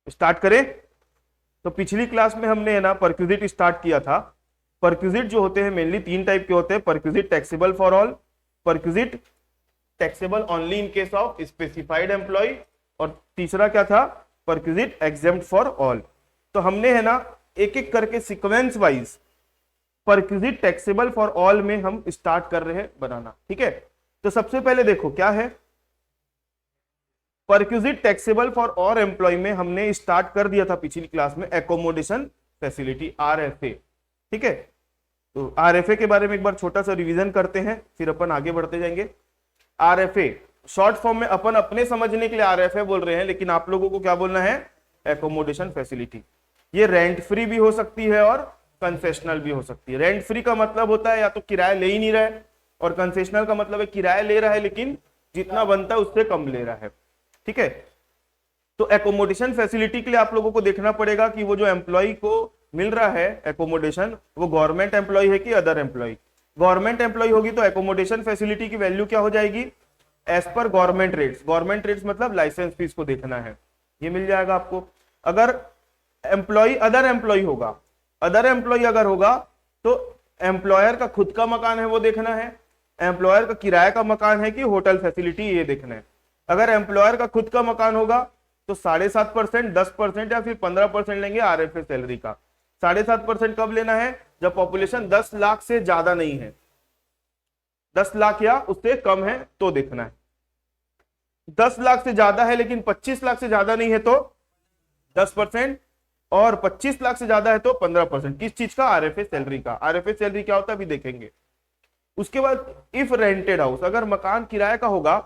Start करें। तो पिछली क्लास में हमने है ना परक्विजिट स्टार्ट किया था। परक्विजिट जो होते हैं मेनली तीन टाइप के होते हैं, perquisite taxable for all, perquisite taxable only in case of specified employee, और तीसरा क्या था, परक्विजिट एग्जेम्प्ट फॉर ऑल। तो हमने है ना एक एक करके sequence wise perquisite taxable for all में हम स्टार्ट कर रहे हैं बनाना। ठीक है, तो सबसे पहले देखो क्या है perquisite taxable for all employ में हमने स्टार्ट कर दिया था पिछली क्लास में एकोमोडेशन फैसिलिटी, आरएफए। ठीक है, तो आरएफए के बारे में एक बार छोटा सा रिवीजन करते हैं, फिर अपन आगे बढ़ते जाएंगे। आरएफए शॉर्ट फॉर्म में अपन अपने समझने के लिए आरएफए बोल रहे हैं, लेकिन आप लोगों को क्या बोलना है, एकोमोडेशन फैसिलिटी। ये रेंट फ्री भी हो सकती है और कंसेशनल भी हो सकती है। रेंट फ्री का मतलब होता है या तो किराया ले ही नहीं रहा है, और कंसेशनल का मतलब है किराया ले रहा है लेकिन जितना बनता है उससे कम ले रहा है। ठीक है, तो एकोमोडेशन फैसिलिटी के लिए आप लोगों को देखना पड़ेगा कि वो जो एम्प्लॉय को मिल रहा है एकोमोडेशन, वो गवर्नमेंट एम्प्लॉय है कि अदर एम्प्लॉय। गवर्नमेंट एम्प्लॉय होगी तो एकोमोडेशन फैसिलिटी की वैल्यू क्या हो जाएगी, as per government rates. Government rates मतलब लाइसेंस फीस को देखना है, ये मिल जाएगा आपको। अगर एम्प्लॉय अदर एम्प्लॉय होगा, अदर एम्प्लॉय अगर होगा तो एम्प्लॉयर का खुद का मकान है वो देखना है, एम्प्लॉयर का किराए का मकान है कि होटल फैसिलिटी, ये देखना है। अगर एम्प्लॉयर का खुद का मकान होगा तो 7.5%, 10% या फिर 15% लेंगे आरएफए सैलरी का। 7.5% कब लेना है, जब पॉपुलेशन 10 लाख से ज्यादा नहीं है, 10 लाख या उससे कम है तो देखना है। 10 लाख से ज्यादा है लेकिन 25 लाख से ज्यादा नहीं है तो 10%, और 25 लाख से ज्यादा है तो 15%। किस चीज का, आरएफए सैलरी का। आरएफए सैलरी क्या होता है अभी देखेंगे। उसके बाद इफ रेंटेड हाउस, अगर मकान किराए का होगा,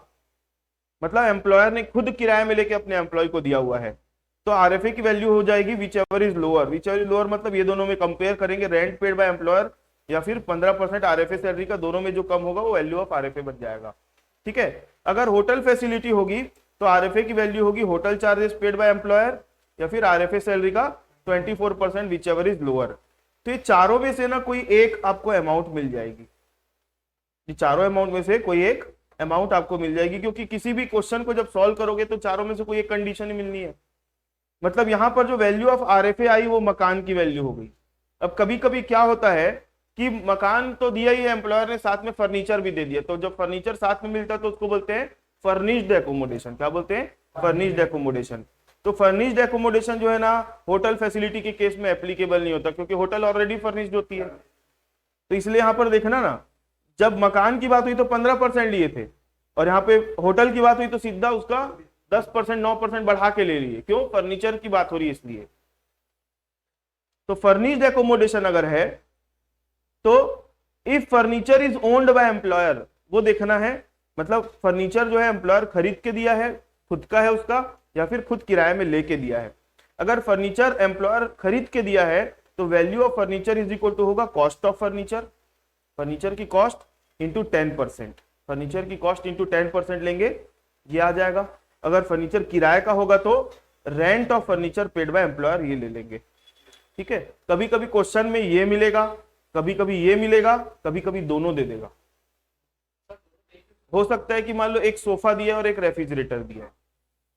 मतलब एम्प्लॉयर ने खुद किराए में लेके अपने एम्प्लॉय को दिया हुआ है, तो आरएफए की वैल्यू हो जाएगी which ever is lower. Which ever is lower मतलब ये दोनों में कंपेयर करेंगे, रेंट पेड बाय एम्प्लॉयर या फिर 15% आरएफए सैलरी का, दोनों में जो कम होगा वो वैल्यू ऑफ आरएफए बन जाएगा। ठीक है, अगर होटल फैसिलिटी होगी तो आरएफए की वैल्यू होगी hotel charges paid by employer या फिर आरएफए सैलरी का 24% विच एवर इज लोअर। तो ये चारों में से ना कोई एक आपको अमाउंट मिल जाएगी, ये चारों अमाउंट में से कोई एक अमाउंट आपको मिल जाएगी, क्योंकि किसी भी क्वेश्चन को जब सॉल्व करोगे तो चारों में से कोई एक कंडीशन ही मिलनी है। मतलब यहां पर जो वैल्यू ऑफ आरएफए आई वो मकान की वैल्यू हो गई। अब कभी कभी क्या होता है कि मकान तो दिया ही है एम्प्लॉयर ने, साथ में फर्नीचर भी दे दिया, तो जब फर्नीचर साथ में मिलता है तो उसको बोलते हैं फर्निश्ड एकोमोडेशन। क्या बोलते हैं, फर्निश्ड एकोमोडेशन। तो फर्निश्ड एकोमोडेशन जो है ना होटल फैसिलिटी के केस में एप्लीकेबल नहीं होता, क्योंकि होटल ऑलरेडी फर्निश्ड होती है। तो इसलिए यहां पर देखना ना, जब मकान की बात हुई तो 15% लिए थे, और यहाँ पे होटल की बात हुई तो सीधा उसका 10%, 9% बढ़ा के ले लिए। क्यों, फर्नीचर की बात हो रही है इसलिए। तो फर्निश्ड एकोमोडेशन अगर है तो if furniture is owned by employer, वो देखना है, मतलब फर्नीचर जो है एम्प्लॉयर खरीद के दिया है, खुद का है उसका, या फिर खुद किराए में लेके दिया है। अगर फर्नीचर एम्प्लॉयर खरीद के दिया है तो value of furniture is equal to होगा कॉस्ट ऑफ फर्नीचर, फर्नीचर की कॉस्ट इंटू 10%, फर्नीचर की कॉस्ट इंटू 10% लेंगे, ये आ जाएगा। अगर फर्नीचर किराए का होगा तो rent of furniture paid by employer, ये ले लेंगे। ठीक है, कभी कभी क्वेश्चन में ये मिलेगा, कभी कभी ये मिलेगा, कभी कभी दोनों दे देगा। हो सकता है कि मान लो एक सोफा दिया है और एक रेफ्रिजरेटर दिया है,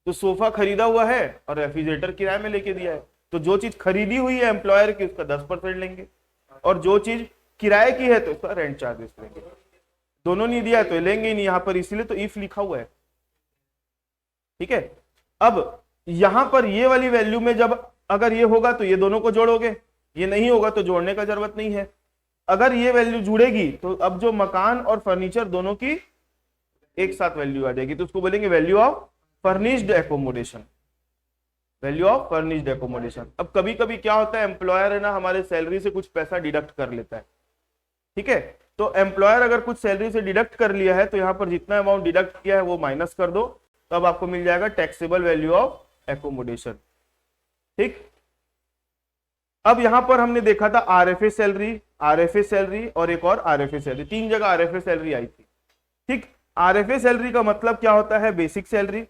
तो सोफा खरीदा हुआ है और रेफ्रिजरेटर किराए में लेके दिया है, तो जो चीज खरीदी हुई है एम्प्लॉयर की उसका 10% लेंगे, और जो चीज किराए की है तो उसका रेंट चार्जेस लेंगे। दोनों नहीं दिया है तो लेंगे ही नहीं यहां पर, इसीलिए तो इफ लिखा हुआ है। ठीक है, अब यहां पर ये वाली वैल्यू में जब अगर ये होगा तो ये दोनों को जोड़ोगे, ये नहीं होगा तो जोड़ने का जरूरत नहीं है। अगर ये वैल्यू जुड़ेगी तो अब जो मकान और फर्नीचर दोनों की एक साथ वैल्यू आ जाएगी, तो उसको बोलेंगे value of furnished accommodation, value of furnished accommodation. अब कभी कभी क्या होता है, एम्प्लॉयर है ना हमारे सैलरी से कुछ पैसा डिडक्ट कर लेता है। ठीक है, तो एम्प्लॉयर अगर कुछ सैलरी से डिडक्ट कर लिया है तो यहां पर जितना अमाउंट डिडक्ट किया है वो माइनस कर दो, तो अब आपको मिल जाएगा टैक्सेबल वैल्यू ऑफ एकोमोडेशन। ठीक, अब यहां पर हमने देखा था आरएफए सैलरी, आरएफए सैलरी और एक और आरएफए सैलरी, तीन जगह आरएफए सैलरी आई थी। ठीक, आरएफए सैलरी का मतलब क्या होता है, बेसिक सैलरी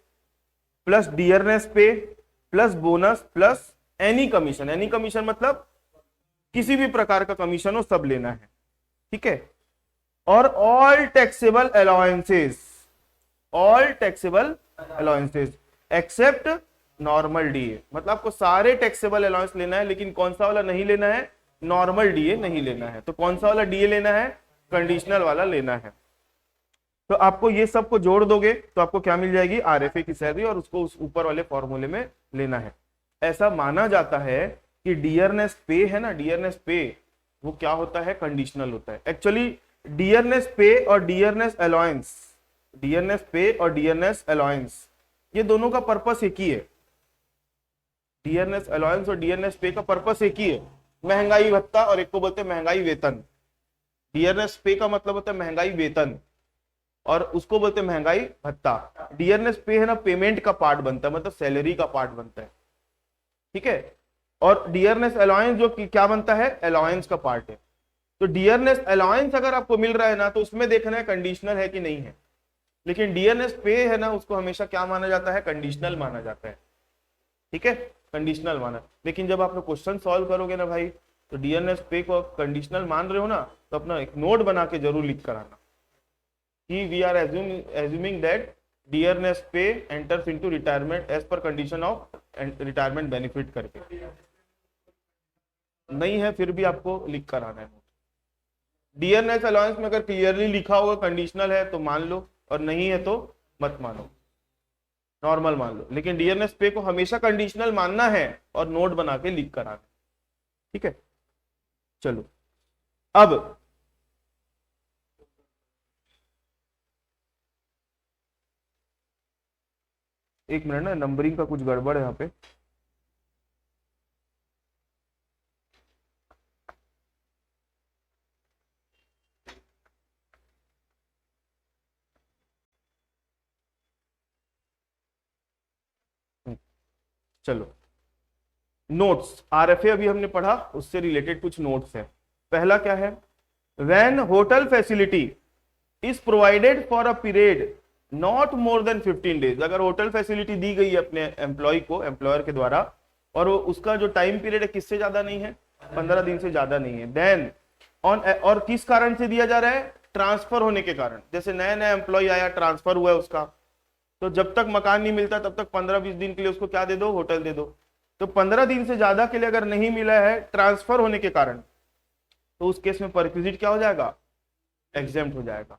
प्लस डियरनेस पे plus bonus plus any commission. Any commission मतलब किसी भी प्रकार का कमीशन हो सब लेना है। ठीक है, और all taxable allowances, all taxable allowances except normal DA, मतलब आपको सारे टैक्सेबल अलाउंस लेना है, लेकिन कौन सा वाला नहीं लेना है, नॉर्मल डीए नहीं लेना है। तो कौन सा वाला डीए लेना है, कंडीशनल वाला लेना है। तो आपको ये सब को जोड़ दोगे तो आपको क्या मिल जाएगी, आरएफए की सैलरी, और उसको उस ऊपर वाले फॉर्मूले में लेना है। ऐसा माना जाता है कि डियरनेस पे है ना, डियरनेस पे वो क्या होता है, कंडीशनल होता है। एक्चुअली डियरनेस पे और डियरनेस अलाउंस, डियरनेस पे और डियरनेस अलाउंस ये दोनों का पर्पस एक ही है। डियरनेस अलाउंस और डियरनेस पे का पर्पस एक ही है, महंगाई भत्ता, और एक को बोलते हैं महंगाई वेतन। डियरनेस पे का मतलब होता है महंगाई वेतन, और उसको बोलते हैं महंगाई भत्ता। डियरनेस पे है ना, पेमेंट का पार्ट बनता है, मतलब सैलरी का पार्ट बनता है, ठीक है। और डियरनेस अलाउंस जो क्या बनता है, अलाउंस का पार्ट है। तो डियरनेस अलाउंस अगर आपको मिल रहा है ना, तो उसमें देखना है कंडीशनल है कि नहीं है। लेकिन डियरनेस पे है ना, उसको हमेशा क्या माना जाता है, कंडीशनल माना जाता है, ठीक है, कंडीशनल माना। लेकिन जब आप क्वेश्चन सॉल्व करोगे ना भाई, तो डियरनेस पे को कंडीशनल मान रहे हो ना, तो अपना एक नोट बना के जरूर लिख कर आना कि we are assuming that dearness pay enters into retirement age पर कंडीशन ऑफ रिटायरमेंट बेनिफिट करके। नहीं है फिर भी आपको लिख कर आना है। डियरनेस अलाउंस में अगर क्लियरली लिखा होगा कंडीशनल है तो मान लो, और नहीं है तो मत मानो, नॉर्मल मान लो। लेकिन डियरनेस पे को हमेशा कंडीशनल मानना है और नोट बना के लिख कर आना, ठीक है। चलो अब एक मिनट ना, नंबरिंग का कुछ गड़बड़ है यहाँ पे। चलो नोट्स, आरएफए अभी हमने पढ़ा, उससे रिलेटेड कुछ नोट्स है। पहला क्या है, when hotel facility is provided for a period not more than 15 days. अगर होटल फैसिलिटी दी गई है अपने एम्प्लॉय को, एम्प्लॉयर के द्वारा, और वो उसका जो टाइम पीरियड है किससे ज्यादा नहीं है, 15 दिन से ज्यादा नहीं है, देन ऑन, और किस कारण से दिया जा रहा है, ट्रांसफर होने के कारण। जैसे नया नया एम्प्लॉय आया, ट्रांसफर हुआ है उसका, तो जब तक मकान नहीं मिलता तब तक 15-20 दिन के लिए उसको क्या दे दो, होटल दे दो। तो 15 दिन से ज्यादा के लिए अगर नहीं मिला है ट्रांसफर होने के कारण, तो उस केस में परक्विजिट क्या हो जाएगा, एग्जेम्प्ट हो जाएगा,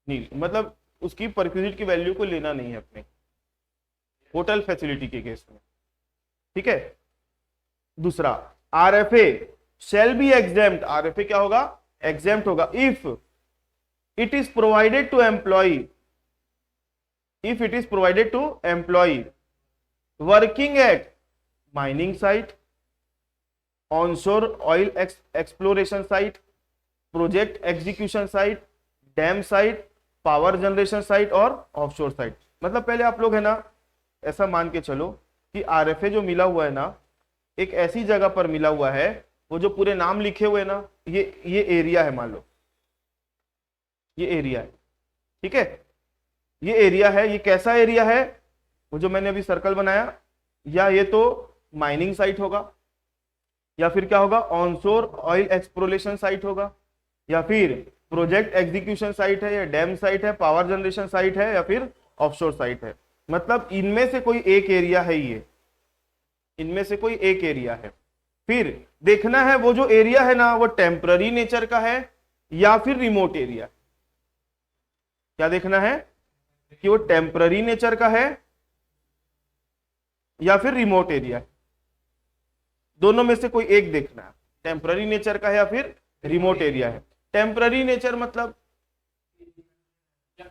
नहीं मतलब उसकी परक्विजिट की वैल्यू को लेना नहीं है अपने होटल फैसिलिटी के केस में, ठीक है। दूसरा, RFA shall be exempt, RFA क्या होगा, एग्जेम्प्ट होगा if it is provided to employee, if it is provided to employee working at mining site, onshore oil exploration site, project execution site, dam site, power generation site और offshore site. मतलब पहले आप लोग है ना ऐसा मान के चलो कि आरएफए जो मिला हुआ है ना, एक ऐसी जगह पर मिला हुआ है, वो जो पूरे नाम लिखे हुए ना, ये एरिया है, मान लो ये एरिया है, ठीक है, ये एरिया है। ये कैसा एरिया है, वो जो मैंने अभी सर्कल बनाया, या ये तो माइनिंग साइट होगा, या फिर क्या होगा, ऑनशोर ऑयल एक्सप्लोरेशन साइट होगा, या फिर प्रोजेक्ट एग्जीक्यूशन साइट है, या डैम साइट है, पावर जनरेशन साइट है, या फिर ऑफशोर साइट है। मतलब इनमें से कोई एक एरिया है, ये इनमें से कोई एक एरिया है। फिर देखना है वो जो एरिया है ना, वो टेम्पररी नेचर का है या फिर रिमोट एरिया। क्या देखना है कि वो टेम्पररी नेचर का है या फिर रिमोट एरिया है, दोनों में से कोई एक देखना है, टेम्पररी नेचर का है या फिर रिमोट एरिया है। टेम्पररी नेचर मतलब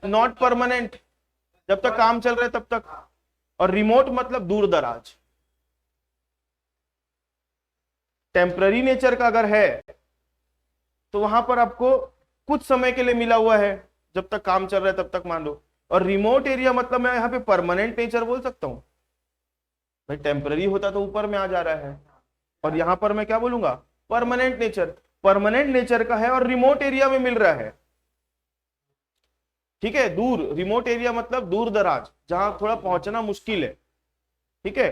नॉट परमानेंट, जब तक काम चल रहा है तब तक, और रिमोट मतलब दूर दराज। टेम्पररी नेचर का अगर है तो वहां पर आपको कुछ समय के लिए मिला हुआ है, जब तक काम चल रहा है तब तक मान लो। और रिमोट एरिया मतलब मैं यहाँ पे परमानेंट नेचर बोल सकता हूँ भाई, टेम्पररी होता तो ऊपर में आ जा रहा है, और यहां पर मैं क्या बोलूंगा, परमानेंट नेचर। परमानेंट नेचर का है और रिमोट एरिया में मिल रहा है, ठीक है। दूर, रिमोट एरिया मतलब दूर दराज, जहां थोड़ा पहुंचना मुश्किल है, ठीक है।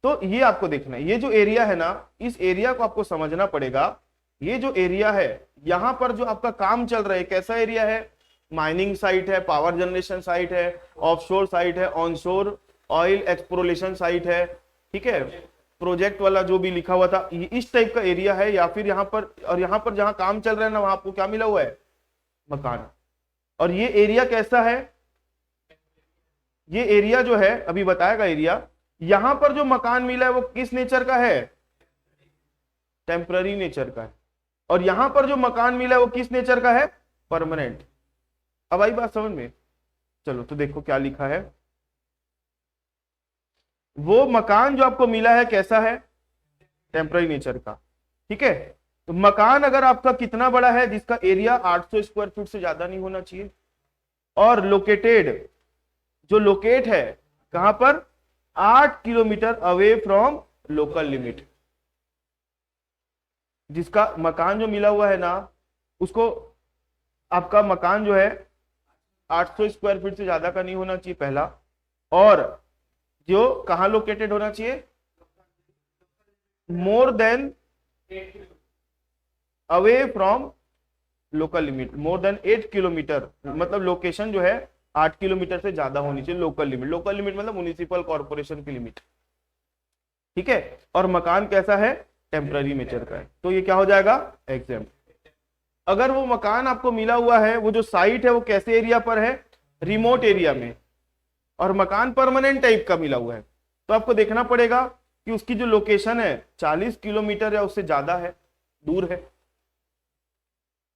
तो ये आपको देखना है, ये जो एरिया है ना, इस एरिया को आपको समझना पड़ेगा। ये जो एरिया है, यहां पर जो आपका काम चल रहा है, कैसा एरिया है, माइनिंग साइट है, पावर जनरेशन साइट है, ऑफशोर साइट है, ऑनशोर ऑयल एक्सप्लोरेशन साइट है, ठीक है, प्रोजेक्ट वाला जो भी लिखा हुआ था इस टाइप का एरिया है, या फिर यहाँ पर, और यहाँ पर जहां काम चल रहा है ना वहां आपको क्या मिला हुआ है, मकान। और ये एरिया कैसा है, ये एरिया जो है अभी बताएगा एरिया, यहां पर जो मकान मिला है वो किस नेचर का है, टेम्पररी नेचर का है, और यहां पर जो मकान मिला है वो किस नेचर का है, परमानेंट। अब आई बात समझ में। चलो तो देखो क्या लिखा है, वो मकान जो आपको मिला है कैसा है, टेम्पररी नेचर का, ठीक है। तो मकान अगर आपका कितना बड़ा है, जिसका एरिया 800 स्क्वायर फीट से ज्यादा नहीं होना चाहिए, और लोकेटेड, जो लोकेट है कहां पर, 8 kilometre away from local limit, जिसका मकान जो मिला हुआ है ना, उसको, आपका मकान जो है 800 स्क्वायर फीट से ज्यादा का नहीं होना चाहिए पहला, और जो कहां लोकेटेड होना चाहिए, more than away from local limit, more than 8 kilometre, मतलब लोकेशन जो है 8 किलोमीटर से ज्यादा होनी चाहिए लोकल लिमिट। लोकल लिमिट मतलब म्युनिसिपल कॉर्पोरेशन की लिमिट, ठीक है। और मकान कैसा है, टेम्पररी नेचर का है, तो ये क्या हो जाएगा, एग्जेम्प्ट। अगर वो मकान आपको मिला हुआ है, वो जो साइट है वो कैसे एरिया पर है, रिमोट एरिया में, और मकान परमानेंट टाइप का मिला हुआ है, तो आपको देखना पड़ेगा कि उसकी जो लोकेशन है 40 किलोमीटर या उससे ज्यादा है, दूर है,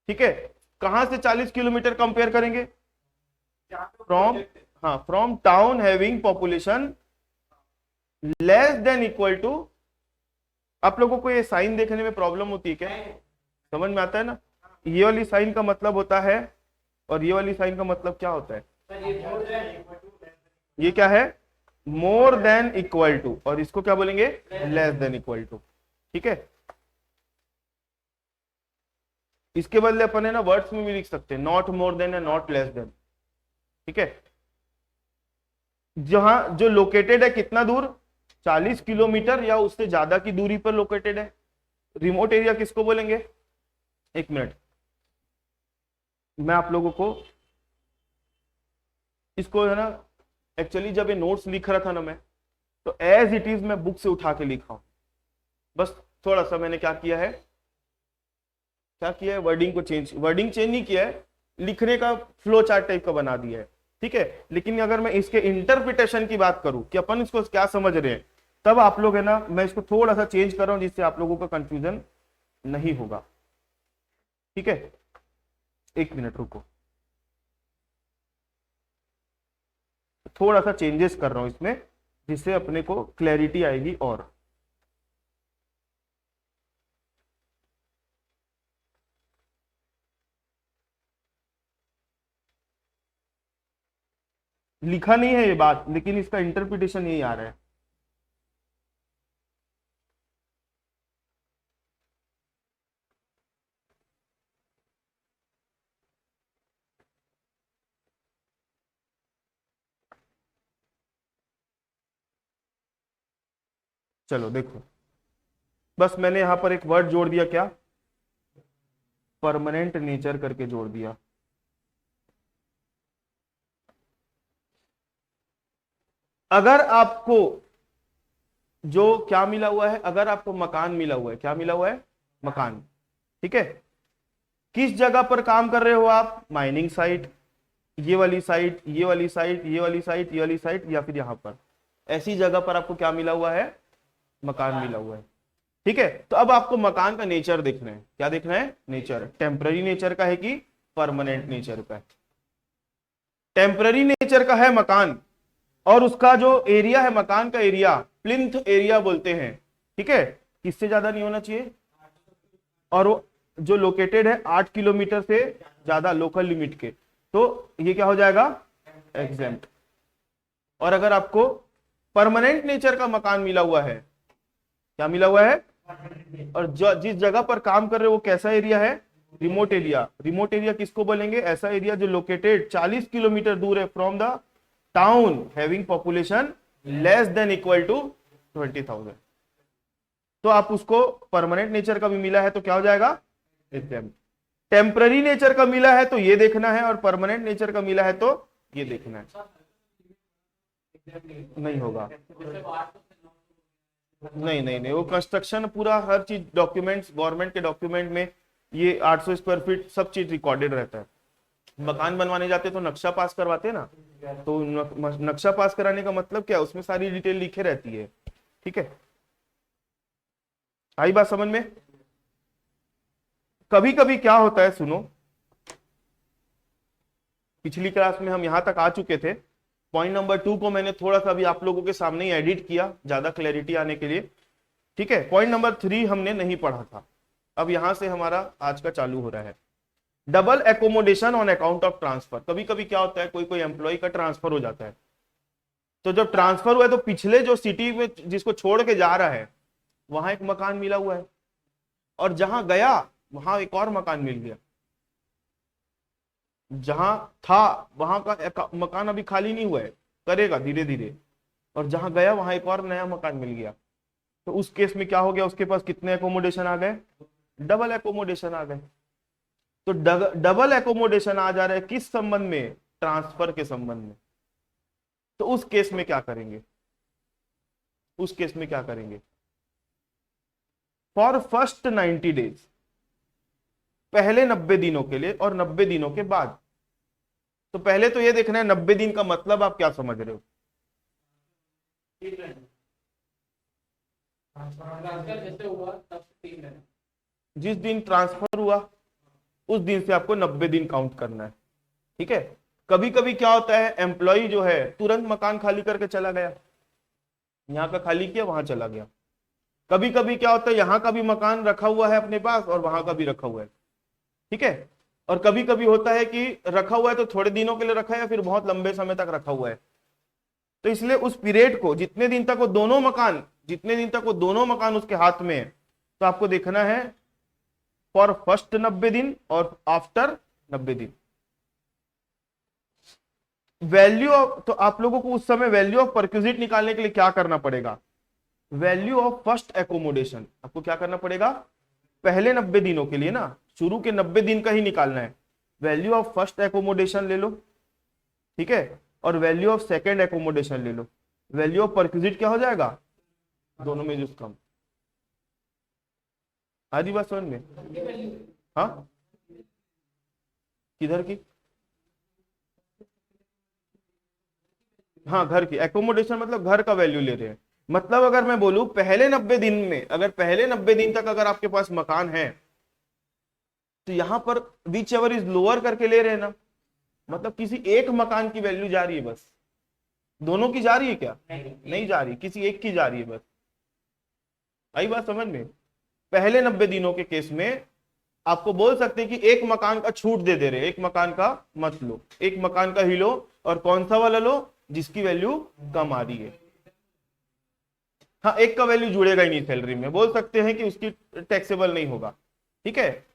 ठीक है। कहां से 40 किलोमीटर कंपेयर करेंगे, फ्रॉम, हाँ, from town having population less than equal to, आप लोगों को ये साइन देखने में प्रॉब्लम होती है क्या, समझ में आता है ना, ये वाली साइन का मतलब होता है, और ये वाली साइन का मतलब क्या होता है, ये क्या है, मोर देन इक्वल टू, और इसको क्या बोलेंगे, लेस देन इक्वल टू, ठीक है। इसके बदले अपन है ना वर्ड्स में भी लिख सकते हैं, नॉट मोर देन या नॉट लेस देन, ठीक है। जहां जो लोकेटेड है कितना दूर, 40 किलोमीटर या उससे ज्यादा की दूरी पर लोकेटेड है। रिमोट एरिया किसको बोलेंगे, एक मिनट, मैं आप लोगों को इसको है ना, एक्चुअली जब ये नोट्स लिख रहा था ना मैं, तो एज इट इज मैं बुक से उठा के लिखा हूं, बस थोड़ा सा मैंने क्या किया है, वर्डिंग को चेंज, वर्डिंग चेंज नहीं किया है, लिखने का फ्लो चार्ट टाइप का बना दिया है, ठीक है। लेकिन अगर मैं इसके इंटरप्रिटेशन की बात करूं कि अपन इसको क्या समझ रहे हैं, तब आप लोग है ना, मैं इसको थोड़ा सा चेंज कर रहा हूं जिससे आप लोगों का कंफ्यूजन नहीं होगा, ठीक है। एक मिनट रुको, थोड़ा सा चेंजेस कर रहा हूं इसमें जिससे अपने को क्लैरिटी आएगी। और लिखा नहीं है ये बात, लेकिन इसका इंटरप्रिटेशन यही आ रहा है। चलो देखो, बस मैंने यहां पर एक वर्ड जोड़ दिया, क्या, परमानेंट नेचर करके जोड़ दिया। अगर आपको जो क्या मिला हुआ है, अगर आपको मकान मिला हुआ है, क्या मिला हुआ है, मकान, ठीक है। किस जगह पर काम कर रहे हो आप, माइनिंग साइट, ये वाली साइट, ये वाली साइट, ये वाली साइट, ये वाली साइट, या फिर यहां पर, ऐसी जगह पर आपको क्या मिला हुआ है, मकान मिला हुआ है, ठीक है। तो अब आपको मकान का नेचर देखना है, क्या देखना है, नेचर, टेम्पररी नेचर का है कि परमानेंट नेचर का है। टेम्पररी नेचर का है मकान, और उसका जो एरिया है, मकान का एरिया प्लिंथ एरिया बोलते हैं, ठीक है, किससे ज्यादा नहीं होना चाहिए, और वो जो लोकेटेड है 8 किलोमीटर से ज्यादा लोकल लिमिट के, तो ये क्या हो जाएगा, एग्जेम्प्ट। और अगर आपको परमानेंट नेचर का मकान मिला हुआ है, क्या मिला हुआ है, और जिस जगह पर काम कर रहे हो वो कैसा एरिया है, रिमोट एरिया। रिमोट एरिया किसको बोलेंगे, ऐसा एरिया जो लोकेटेड 40 किलोमीटर दूर है from the town having population less than equal to 20,000। तो आप उसको परमानेंट नेचर का भी मिला है तो क्या हो जाएगा, टेम्पररी नेचर का मिला है तो ये देखना है, और परमानेंट नेचर का मिला है तो ये देखना है। नहीं होगा। नहीं नहीं नहीं, वो कंस्ट्रक्शन पूरा हर चीज डॉक्यूमेंट्स, गवर्नमेंट के डॉक्यूमेंट में ये 800 स्क्वायर फीट सब चीज रिकॉर्डेड रहता है। मकान बनवाने जाते तो नक्शा पास करवाते ना, तो नक्शा पास कराने का मतलब क्या है, उसमें सारी डिटेल लिखे रहती है। ठीक है, आई बात समझ में। कभी कभी क्या होता है, सुनो, पिछली क्लास में हम यहां तक आ चुके थे। पॉइंट नंबर 2 को मैंने थोड़ा सा अभी आप लोगों के सामने ही एडिट किया ज्यादा क्लैरिटी आने के लिए। ठीक है, पॉइंट नंबर 3 हमने नहीं पढ़ा था, अब यहां से हमारा आज का चालू हो रहा है। Double accommodation on account of transfer. कभी कभी क्या होता है, कोई कोई एम्प्लॉय का ट्रांसफर हो जाता है, तो जब ट्रांसफर हुआ है तो पिछले जो सिटी में जिसको छोड़ के जा रहा है वहां एक मकान मिला हुआ है, और जहां गया वहां एक और मकान मिल गया। जहां था वहां का मकान अभी खाली नहीं हुआ है, करेगा धीरे धीरे, और जहां गया वहां एक और नया मकान मिल गया। तो उस केस में क्या हो गया, उसके पास कितने एकोमोडेशन आ गए, डबल एकोमोडेशन आ गए। तो डबल एकोमोडेशन आ जा रहा है किस संबंध में, ट्रांसफर के संबंध में। तो उस केस में क्या करेंगे, उस केस में क्या करेंगे, फॉर फर्स्ट 90 डेज, पहले 90 दिनों के लिए और 90 दिनों के बाद। तो पहले तो ये देखना है 90 दिन का मतलब आप क्या समझ रहे हो। जिस दिन ट्रांसफर हुआ उस दिन से आपको 90 दिन काउंट करना है। ठीक है, कभी कभी क्या होता है, एम्प्लॉय जो है तुरंत मकान खाली करके चला गया, यहाँ का खाली किया वहां चला गया। कभी कभी क्या होता है, यहाँ का भी मकान रखा हुआ है अपने पास और वहां का भी रखा हुआ है। ठीक है, और कभी कभी होता है कि रखा हुआ है तो थोड़े दिनों के लिए रखा है या फिर बहुत लंबे समय तक रखा हुआ है। तो इसलिए उस पीरियड को, जितने दिन तक वो दोनों मकान, जितने दिन तक वो दोनों मकान उसके हाथ में है, तो आपको देखना है फॉर फर्स्ट 90 दिन और आफ्टर 90 दिन। वैल्यू ऑफ, तो आप लोगों को उस समय वैल्यू ऑफ परक्विजिट निकालने के लिए क्या करना पड़ेगा, वैल्यू ऑफ फर्स्ट एकोमोडेशन आपको क्या करना पड़ेगा, पहले 90 दिनों के लिए ना, शुरू के 90 दिन का ही निकालना है। वैल्यू ऑफ फर्स्ट एकोमोडेशन ले लो, ठीक है, और वैल्यू ऑफ सेकेंड एकोमोडेशन ले लो। वैल्यू ऑफ परक्विजिट क्या हो जाएगा, दोनों में जो कम। आधी बात समझ में। हाँ, किधर की, हाँ घर की एकोमोडेशन, मतलब घर का वैल्यू ले रहे हैं। मतलब अगर मैं बोलूं पहले 90 दिन में, अगर पहले 90 दिन तक अगर आपके पास मकान है, तो यहां पर विच एवर इज लोअर करके ले रहे हैं ना, मतलब किसी एक मकान की वैल्यू जा रही है बस। दोनों की जा रही है क्या, नहीं जा रही, किसी एक की जा रही है बस। आई बात समझ में। पहले 90 दिनों के केस में आपको बोल सकते हैं कि एक मकान का छूट दे रहे, एक मकान का मत लो, एक मकान का ही लो, और कौन सा वाला लो, जिसकी वैल्यू कम आ रही है। हाँ, एक का वैल्यू जुड़ेगा ही नहीं सैलरी में, बोल सकते हैं कि उसकी टैक्सेबल नहीं होगा। ठीक है,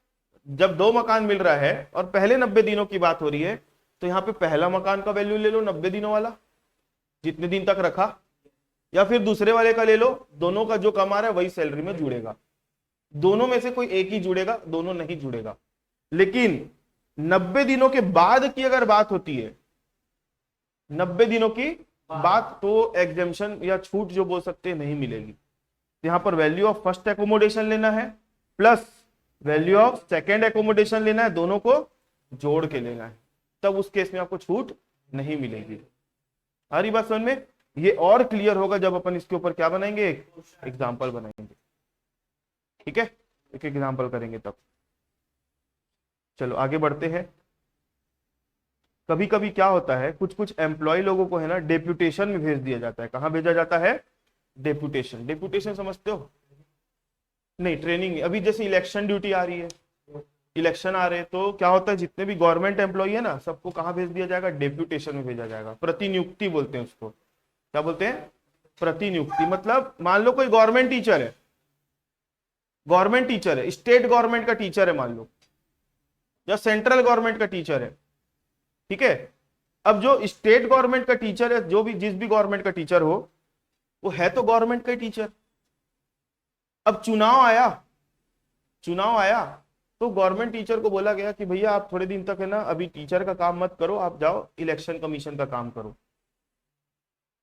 जब दो मकान मिल रहा है और पहले 90 दिनों की बात हो रही है, तो यहाँ पे पहला मकान का वैल्यू ले लो 90 दिनों वाला, जितने दिन तक रखा, या फिर दूसरे वाले का ले लो, दोनों का जो कमा रहा है वही सैलरी में जुड़ेगा। दोनों में से कोई एक ही जुड़ेगा, दोनों नहीं जुड़ेगा। लेकिन 90 दिनों के बाद की अगर बात होती है, 90 दिनों की बात, तो एग्जेम्पशन या छूट जो बोल सकते हैं नहीं मिलेगी। यहां पर वैल्यू ऑफ फर्स्ट एकोमोडेशन लेना है plus value of second accommodation लेना है, दोनों को जोड़ के लेना है, तब उस केस में आपको छूट नहीं मिलेगी। आ रही बात समझ में। ये और क्लियर होगा जब अपन इसके ऊपर क्या बनाएंगे, एक एग्जाम्पल बनाएंगे। ठीक है, एक एग्जाम्पल करेंगे तब। चलो आगे बढ़ते हैं। कभी कभी क्या होता है, कुछ कुछ एम्प्लॉय लोगों को है ना डेप्यूटेशन में भेज दिया जाता है। कहां भेजा जाता है, डेप्यूटेशन। डेप्यूटेशन समझते हो, नहीं ट्रेनिंग, अभी जैसे इलेक्शन ड्यूटी आ रही है, इलेक्शन आ रहे हैं, तो क्या होता है, जितने भी गवर्नमेंट एम्प्लॉय है ना, सबको कहां भेज दिया जाएगा, डेप्यूटेशन में भेजा जाएगा। प्रतिनियुक्ति बोलते हैं उसको, क्या बोलते हैं, प्रतिनियुक्ति। मतलब मान लो कोई गवर्नमेंट टीचर है, गवर्नमेंट टीचर है, स्टेट गवर्नमेंट का टीचर है मान लो, या सेंट्रल गवर्नमेंट का टीचर है। ठीक है, अब जो स्टेट गवर्नमेंट का टीचर है, जो भी जिस भी गवर्नमेंट का टीचर हो, वो है तो गवर्नमेंट का टीचर। अब चुनाव आया, चुनाव आया तो गवर्नमेंट टीचर को बोला गया कि भैया आप थोड़े दिन तक है ना अभी टीचर का काम मत करो, आप जाओ इलेक्शन कमीशन का काम करो।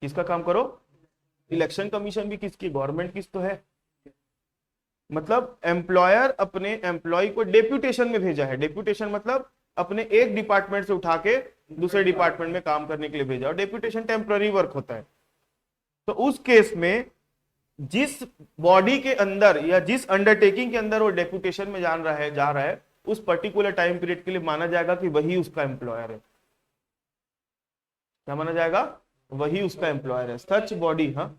किसका काम करो? इलेक्शन कमीशन भी किसकी? गवर्नमेंट की तो है। मतलब एम्प्लॉयर अपने एम्प्लॉय को डेप्यूटेशन में भेजा है। डेप्यूटेशन मतलब अपने एक डिपार्टमेंट से उठा के दूसरे डिपार्टमेंट में काम करने के लिए भेजा, और डेप्यूटेशन टेम्पररी वर्क होता है। तो उस केस में जिस बॉडी के अंदर या जिस अंडरटेकिंग के अंदर वो डेप्यूटेशन में जा रहा है उस पर्टिकुलर टाइम पीरियड के लिए माना जाएगा कि वही उसका एम्प्लॉयर है। क्या माना जाएगा? वही उसका एम्प्लॉयर है। सच बॉडी। हाँ,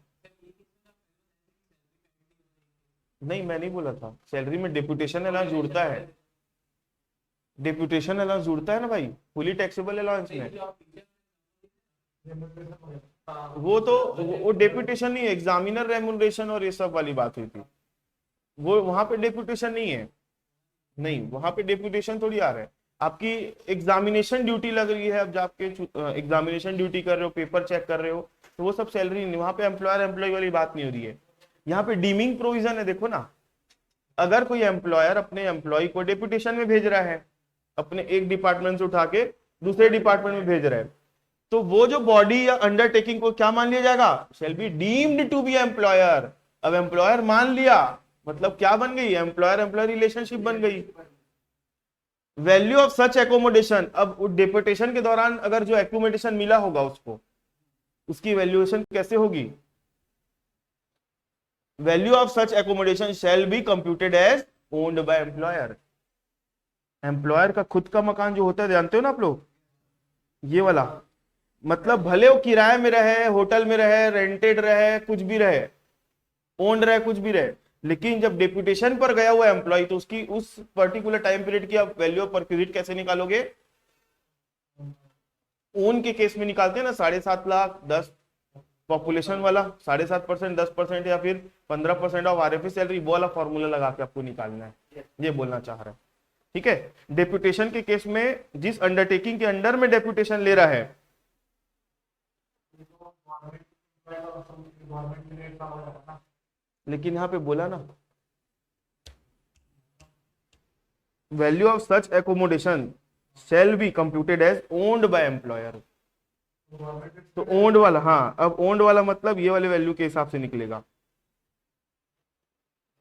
नहीं मैं नहीं बोला था। सैलरी में डेप्यूटेशन अलाउंस जुड़ता है। डेप्यूटेशन अलाउंस जुड़ता है ना भाई, फुली टैक्सेबल अलाउंस में। वो डेप्यूटेशन नहीं है, एग्जामिनर रेम्युनरेशन और ये सब वाली बात हुई थी। वो वहां पे डेप्यूटेशन नहीं है। नहीं, वहां पे डेप्यूटेशन थोड़ी आ रहा है। आपकी एग्जामिनेशन ड्यूटी लग रही है, अब जब आपके एग्जामिनेशन ड्यूटी कर रहे हो, पेपर चेक कर रहे हो, तो वो सब सैलरी नहीं। वहां पे एम्प्लॉयर एम्प्लॉय वाली बात नहीं हो रही है। यहाँ पे डीमिंग प्रोविजन है। देखो ना, अगर कोई एम्प्लॉयर अपने एम्प्लॉय को डेप्यूटेशन में भेज रहा है, अपने एक डिपार्टमेंट से उठा के दूसरे डिपार्टमेंट में भेज रहा है, तो वो जो बॉडी या अंडरटेकिंग को क्या मान लिया जाएगा? Shall be deemed to be employer. अब एम्प्लॉयर मान लिया मतलब क्या बन गई? एम्प्लॉयर एम्प्लॉय रिलेशनशिप बन गई। वैल्यू ऑफ सच एकोमोडेशन, अब डेप्यूटेशन के दौरान अगर जो एकोमोडेशन मिला होगा उसको, उसकी वैल्यूएशन कैसे होगी? Value of such accommodation shall be computed as owned by employer. Employer का खुद का मकान जो होता है, जानते हो ना आप लोग, ये वाला, मतलब भले वो किराए में रहे, होटल में रहे, रेंटेड रहे, कुछ भी रहे, ओन्ड रहे, कुछ भी रहे, लेकिन जब डेप्यूटेशन पर गया हुआ एम्प्लॉय, तो उसकी उस पर्टिकुलर टाइम पीरियड की आप वैल्यू ऑफ परक्विजिट कैसे निकालोगे? ओन के केस में निकालते हैं ना, 7.5 लाख, 10 पॉपुलेशन वाला 7.5%, 10% या फिर 15% ऑफ आरएफए सैलरी, वो वाला फॉर्मूला लगा के आपको निकालना है। ये बोलना चाह रहा है, ठीक है। डेप्यूटेशन के केस में जिस अंडरटेकिंग के अंडर में डेप्यूटेशन ले रहा है, लेकिन यहां पे बोला ना value of such accommodation shall be computed as owned by employer. तो ओन्ड वाला, हाँ, अब ओन्ड वाला मतलब ये वाले वैल्यू के हिसाब से निकलेगा,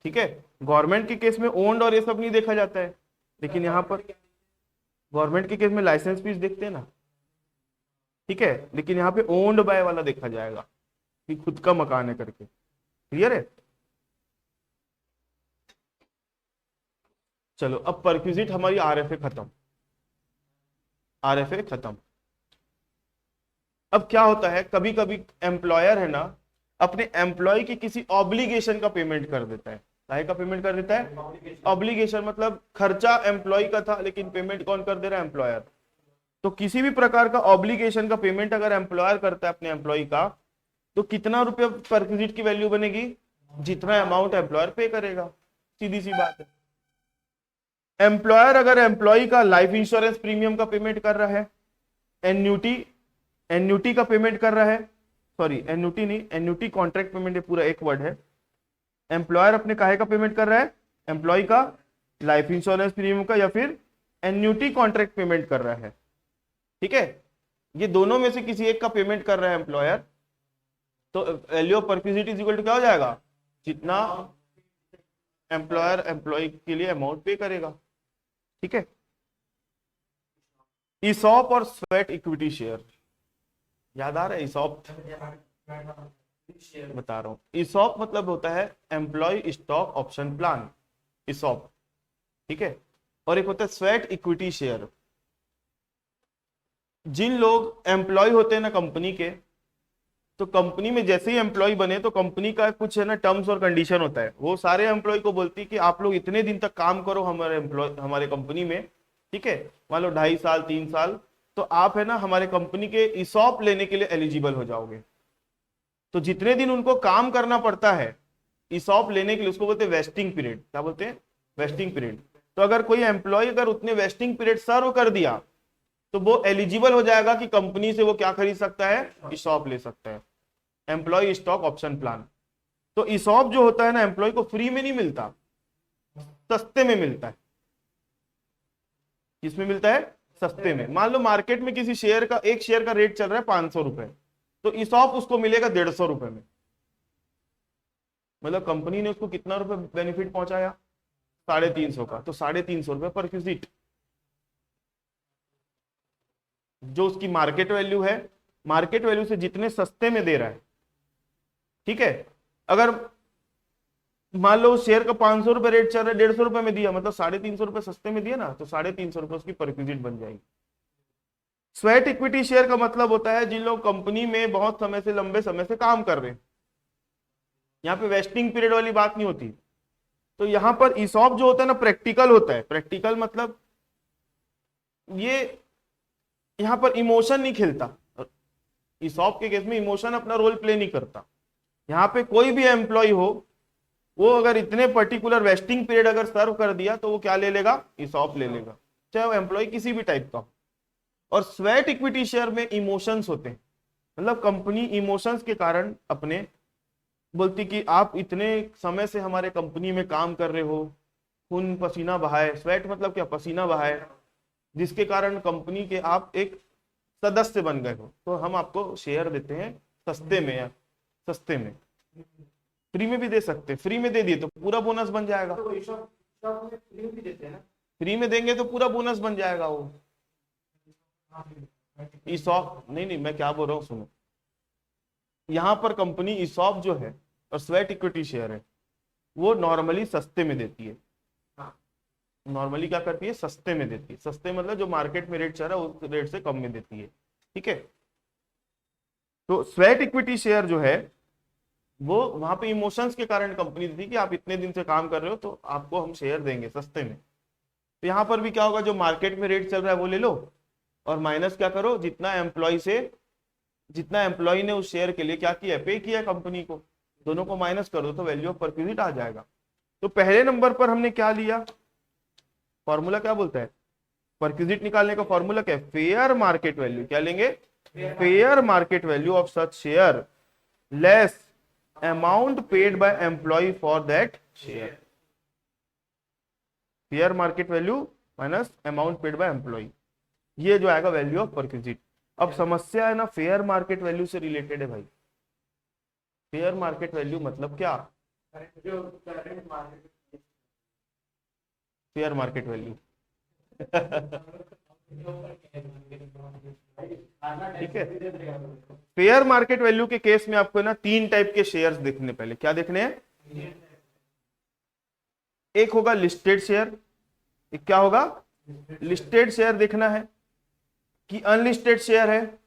ठीक है। गवर्नमेंट के केस में ओन्ड और ये सब नहीं देखा जाता है, लेकिन यहाँ पर गवर्नमेंट के केस में लाइसेंस फीस देखते हैं ना, ठीक है, लेकिन यहाँ पे ओन्ड बाय वाला देखा जाएगा कि खुद का मकान है करके। क्लियर है? चलो, अब परक्विजिट हमारी आरएफए खत्म, आरएफए खत्म। अब क्या होता है, कभी कभी एम्प्लॉयर है ना, अपने एम्प्लॉय की किसी ऑब्लिगेशन का पेमेंट कर देता है। काहे का पेमेंट कर देता है? ऑब्लिगेशन मतलब खर्चा एम्प्लॉय का था, लेकिन पेमेंट कौन कर दे रहा है? एम्प्लॉयर। तो किसी भी प्रकार का ऑब्लिगेशन का पेमेंट अगर एम्प्लॉयर करता है अपने एम्प्लॉय का, तो कितना रुपया परक्विजिट की वैल्यू बनेगी? जितना अमाउंट एम्प्लॉयर पे करेगा। सीधी सी बात है। एम्प्लॉयर अगर एम्प्लॉय का लाइफ इंश्योरेंस प्रीमियम का पेमेंट कर रहा है, एन्यूटी का पेमेंट कर रहा है, सॉरी एन्यूटी नहीं, एन्यूटी कॉन्ट्रैक्ट पेमेंट, ये पूरा एक वर्ड है। एम्प्लॉयर अपने काहे का पेमेंट कर रहा है? एम्प्लॉय का लाइफ इंश्योरेंस प्रीमियम का, या फिर एन्यूटी कॉन्ट्रैक्ट पेमेंट कर रहा है, ठीक है। ये दोनों में से किसी एक का पेमेंट कर रहा है एम्प्लॉयर, तो value of perquisite is equal to क्या हो जाएगा? जितना एम्प्लॉयर एम्प्लॉय के लिए अमाउंट पे करेगा, ठीक है। ईसॉप और स्वेट इक्विटी शेयर, याद आ रहा है? ईसॉप बता रहा हूं। ईसॉप मतलब होता है employee stock option plan, ESOP, ठीक है। और एक होता है स्वेट इक्विटी शेयर। जिन लोग एम्प्लॉय होते हैं ना कंपनी के, तो कंपनी में जैसे ही एम्प्लॉय बने तो कंपनी का कुछ है ना टर्म्स और कंडीशन होता है। वो सारे एम्प्लॉय को बोलती है कि आप लोग इतने दिन तक काम करो हमारे कंपनी में, ठीक है, मान लो 2.5 साल 3 साल, तो आप है ना हमारे कंपनी के ईसॉप लेने के लिए एलिजिबल हो जाओगे। तो जितने दिन उनको काम करना पड़ता है ईसॉप लेने के लिए, उसको बोलते हैं वेस्टिंग पीरियड। क्या बोलते हैं? Vesting period. तो अगर कोई एम्प्लॉय अगर उतने वेस्टिंग पीरियड सर्व कर दिया, तो वो एलिजिबल हो जाएगा कि कंपनी से वो क्या खरीद सकता है? ईसॉप ले सकता है, एम्प्लॉय स्टॉक ऑप्शन प्लान। तो ईसॉप जो होता है ना, एम्प्लॉय को फ्री में नहीं मिलता, सस्ते में मिलता है। किसमें मिलता है? सस्ते में। मान लो मार्केट में किसी शेयर का, एक शेयर का रेट चल रहा है 500 रुपए, तो ईसॉप उसको मिलेगा 150 रुपए में। मतलब कंपनी ने उसको कितना रुपए बेनिफिट पहुंचाया, 350 का। तो 350 रुपए पर क्यूजिट जो उसकी मार्केट वैल्यू है, मार्केट वैल्यू से जितने सस्ते में दे रहा है, ठीक है। अगर मान लो शेयर का 500 रुपए रेट चल रहा है, 150 रुपए में दिया, मतलब 350 रुपए सस्ते में दिया ना, तो 350 रुपए उसकी परक्विजिट बन जाएगी। स्वेट इक्विटी शेयर का मतलब होता है जिन लोग कंपनी में बहुत समय से, लंबे समय से काम कर रहे हैं। यहाँ पे वेस्टिंग पीरियड वाली बात नहीं होती। तो यहां पर ईसॉप जो होता है ना, प्रैक्टिकल होता है। प्रैक्टिकल मतलब ये यहां पर इमोशन नहीं खेलता। ईसॉप के केस में इमोशन अपना रोल प्ले नहीं करता। यहाँ पे कोई भी एम्प्लॉय हो, वो अगर इतने पर्टिकुलर वेस्टिंग पीरियड अगर सर्व कर दिया तो वो क्या ले लेगा, ईसॉप ले लेगा, चाहे वो एम्प्लॉय किसी भी टाइप का हो। और स्वेट इक्विटी शेयर में इमोशंस होते हैं, मतलब कंपनी इमोशंस के कारण अपने बोलती कि आप इतने समय से हमारे कंपनी में काम कर रहे हो, खून पसीना बहाए, स्वेट मतलब क्या, पसीना बहाए, जिसके कारण कंपनी के आप एक सदस्य बन गए हो, तो हम आपको शेयर देते हैं सस्ते में। या सस्ते में, फ्री में भी दे सकते, फ्री में दे दिए तो पूरा बोनस बन जाएगा। फ्री में देंगे तो पूरा बोनस बन जाएगा वो। ईसॉप नहीं, मैं क्या बोल रहा हूँ सुनो, यहां पर कंपनी ईसॉप जो है और स्वेट इक्विटी शेयर है, वो नॉर्मली सस्ते में देती है। नॉर्मली क्या करती है, सस्ते में देती है। सस्ते मतलब जो मार्केट में रेट चल रहा है उस रेट से कम में देती है, ठीक है। तो स्वेट इक्विटी शेयर जो है वो वहां पे इमोशंस के कारण कंपनी देती है कि आप इतने दिन से काम कर रहे हो तो आपको हम शेयर देंगे सस्ते में। तो यहाँ पर भी क्या होगा, जो मार्केट में रेट चल रहा है वो ले लो, और माइनस क्या करो, जितना एम्प्लॉय ने उस शेयर के लिए क्या किया, पे किया कंपनी को, दोनों को माइनस कर दो तो वैल्यू ऑफ परक्विजिट आ जाएगा। तो पहले नंबर पर हमने क्या लिया, फॉर्मूला क्या बोलता है, परक्विजिट निकालने का फॉर्मूला क्या है, फेयर मार्केट वैल्यू। क्या लेंगे, fair market value of such share less amount paid by employee for that share. Fair market value minus amount paid by employee, ये जो आएगा वैल्यू ऑफ परक्विजिट। अब समस्या है ना, फेयर मार्केट वैल्यू से रिलेटेड है भाई। फेयर मार्केट वैल्यू मतलब क्या, फेयर मार्केट वैल्यू ठीक है। फेयर मार्केट वैल्यू के केस में आपको ना 3 टाइप के शेयर्स देखने, पहले क्या देखने हैं, एक होगा लिस्टेड शेयर, एक क्या होगा, लिस्टेड शेयर देखना है कि अनलिस्टेड शेयर है,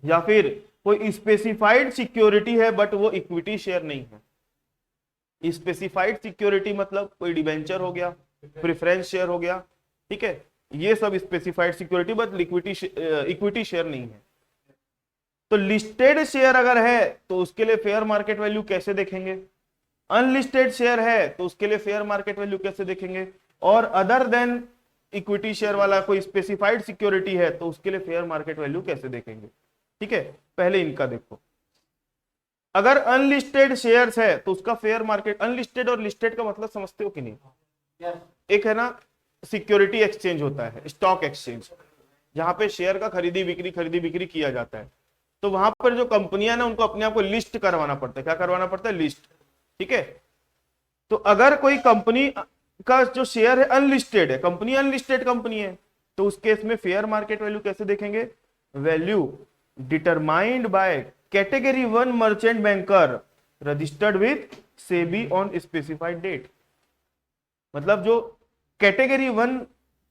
या फिर कोई स्पेसिफाइड सिक्योरिटी है बट वो इक्विटी शेयर नहीं है। स्पेसिफाइड सिक्योरिटी मतलब कोई डिबेंचर हो गया, प्रेफरेंस शेयर हो गया, ठीक है, ये सब specified security but equity share नहीं है। तो लिस्टेड शेयर अगर है तो उसके लिए फेयर मार्केट वैल्यू कैसे देखेंगे, अनलिस्टेड शेयर है तो उसके लिए फेयर मार्केट वैल्यू कैसे देखेंगे, और अदर देन इक्विटी शेयर वाला कोई स्पेसिफाइड सिक्योरिटी है तो उसके लिए फेयर मार्केट वैल्यू कैसे देखेंगे, ठीक है। पहले इनका देखो, अगर अनलिस्टेड शेयर्स है तो उसका फेयर मार्केट, अनलिस्टेड और लिस्टेड का मतलब समझते हो कि नहीं, एक है ना सिक्योरिटी एक्सचेंज होता है, स्टॉक एक्सचेंज, जहां पे शेयर का खरीदी बिक्री किया जाता है। तो वहां पर जो कंपनियां ना, उनको अपने आप को लिस्ट करवाना पड़ता है। क्या करवाना पड़ता है, लिस्ट, ठीक है। तो अगर कोई कंपनी का जो शेयर है अनलिस्टेड है, कंपनी अनलिस्टेड कंपनी है, तो उस केस में फेयर मार्केट वैल्यू कैसे देखेंगे, value determined by category 1 merchant banker registered with SEBI on specified date. मतलब जो कैटेगरी 1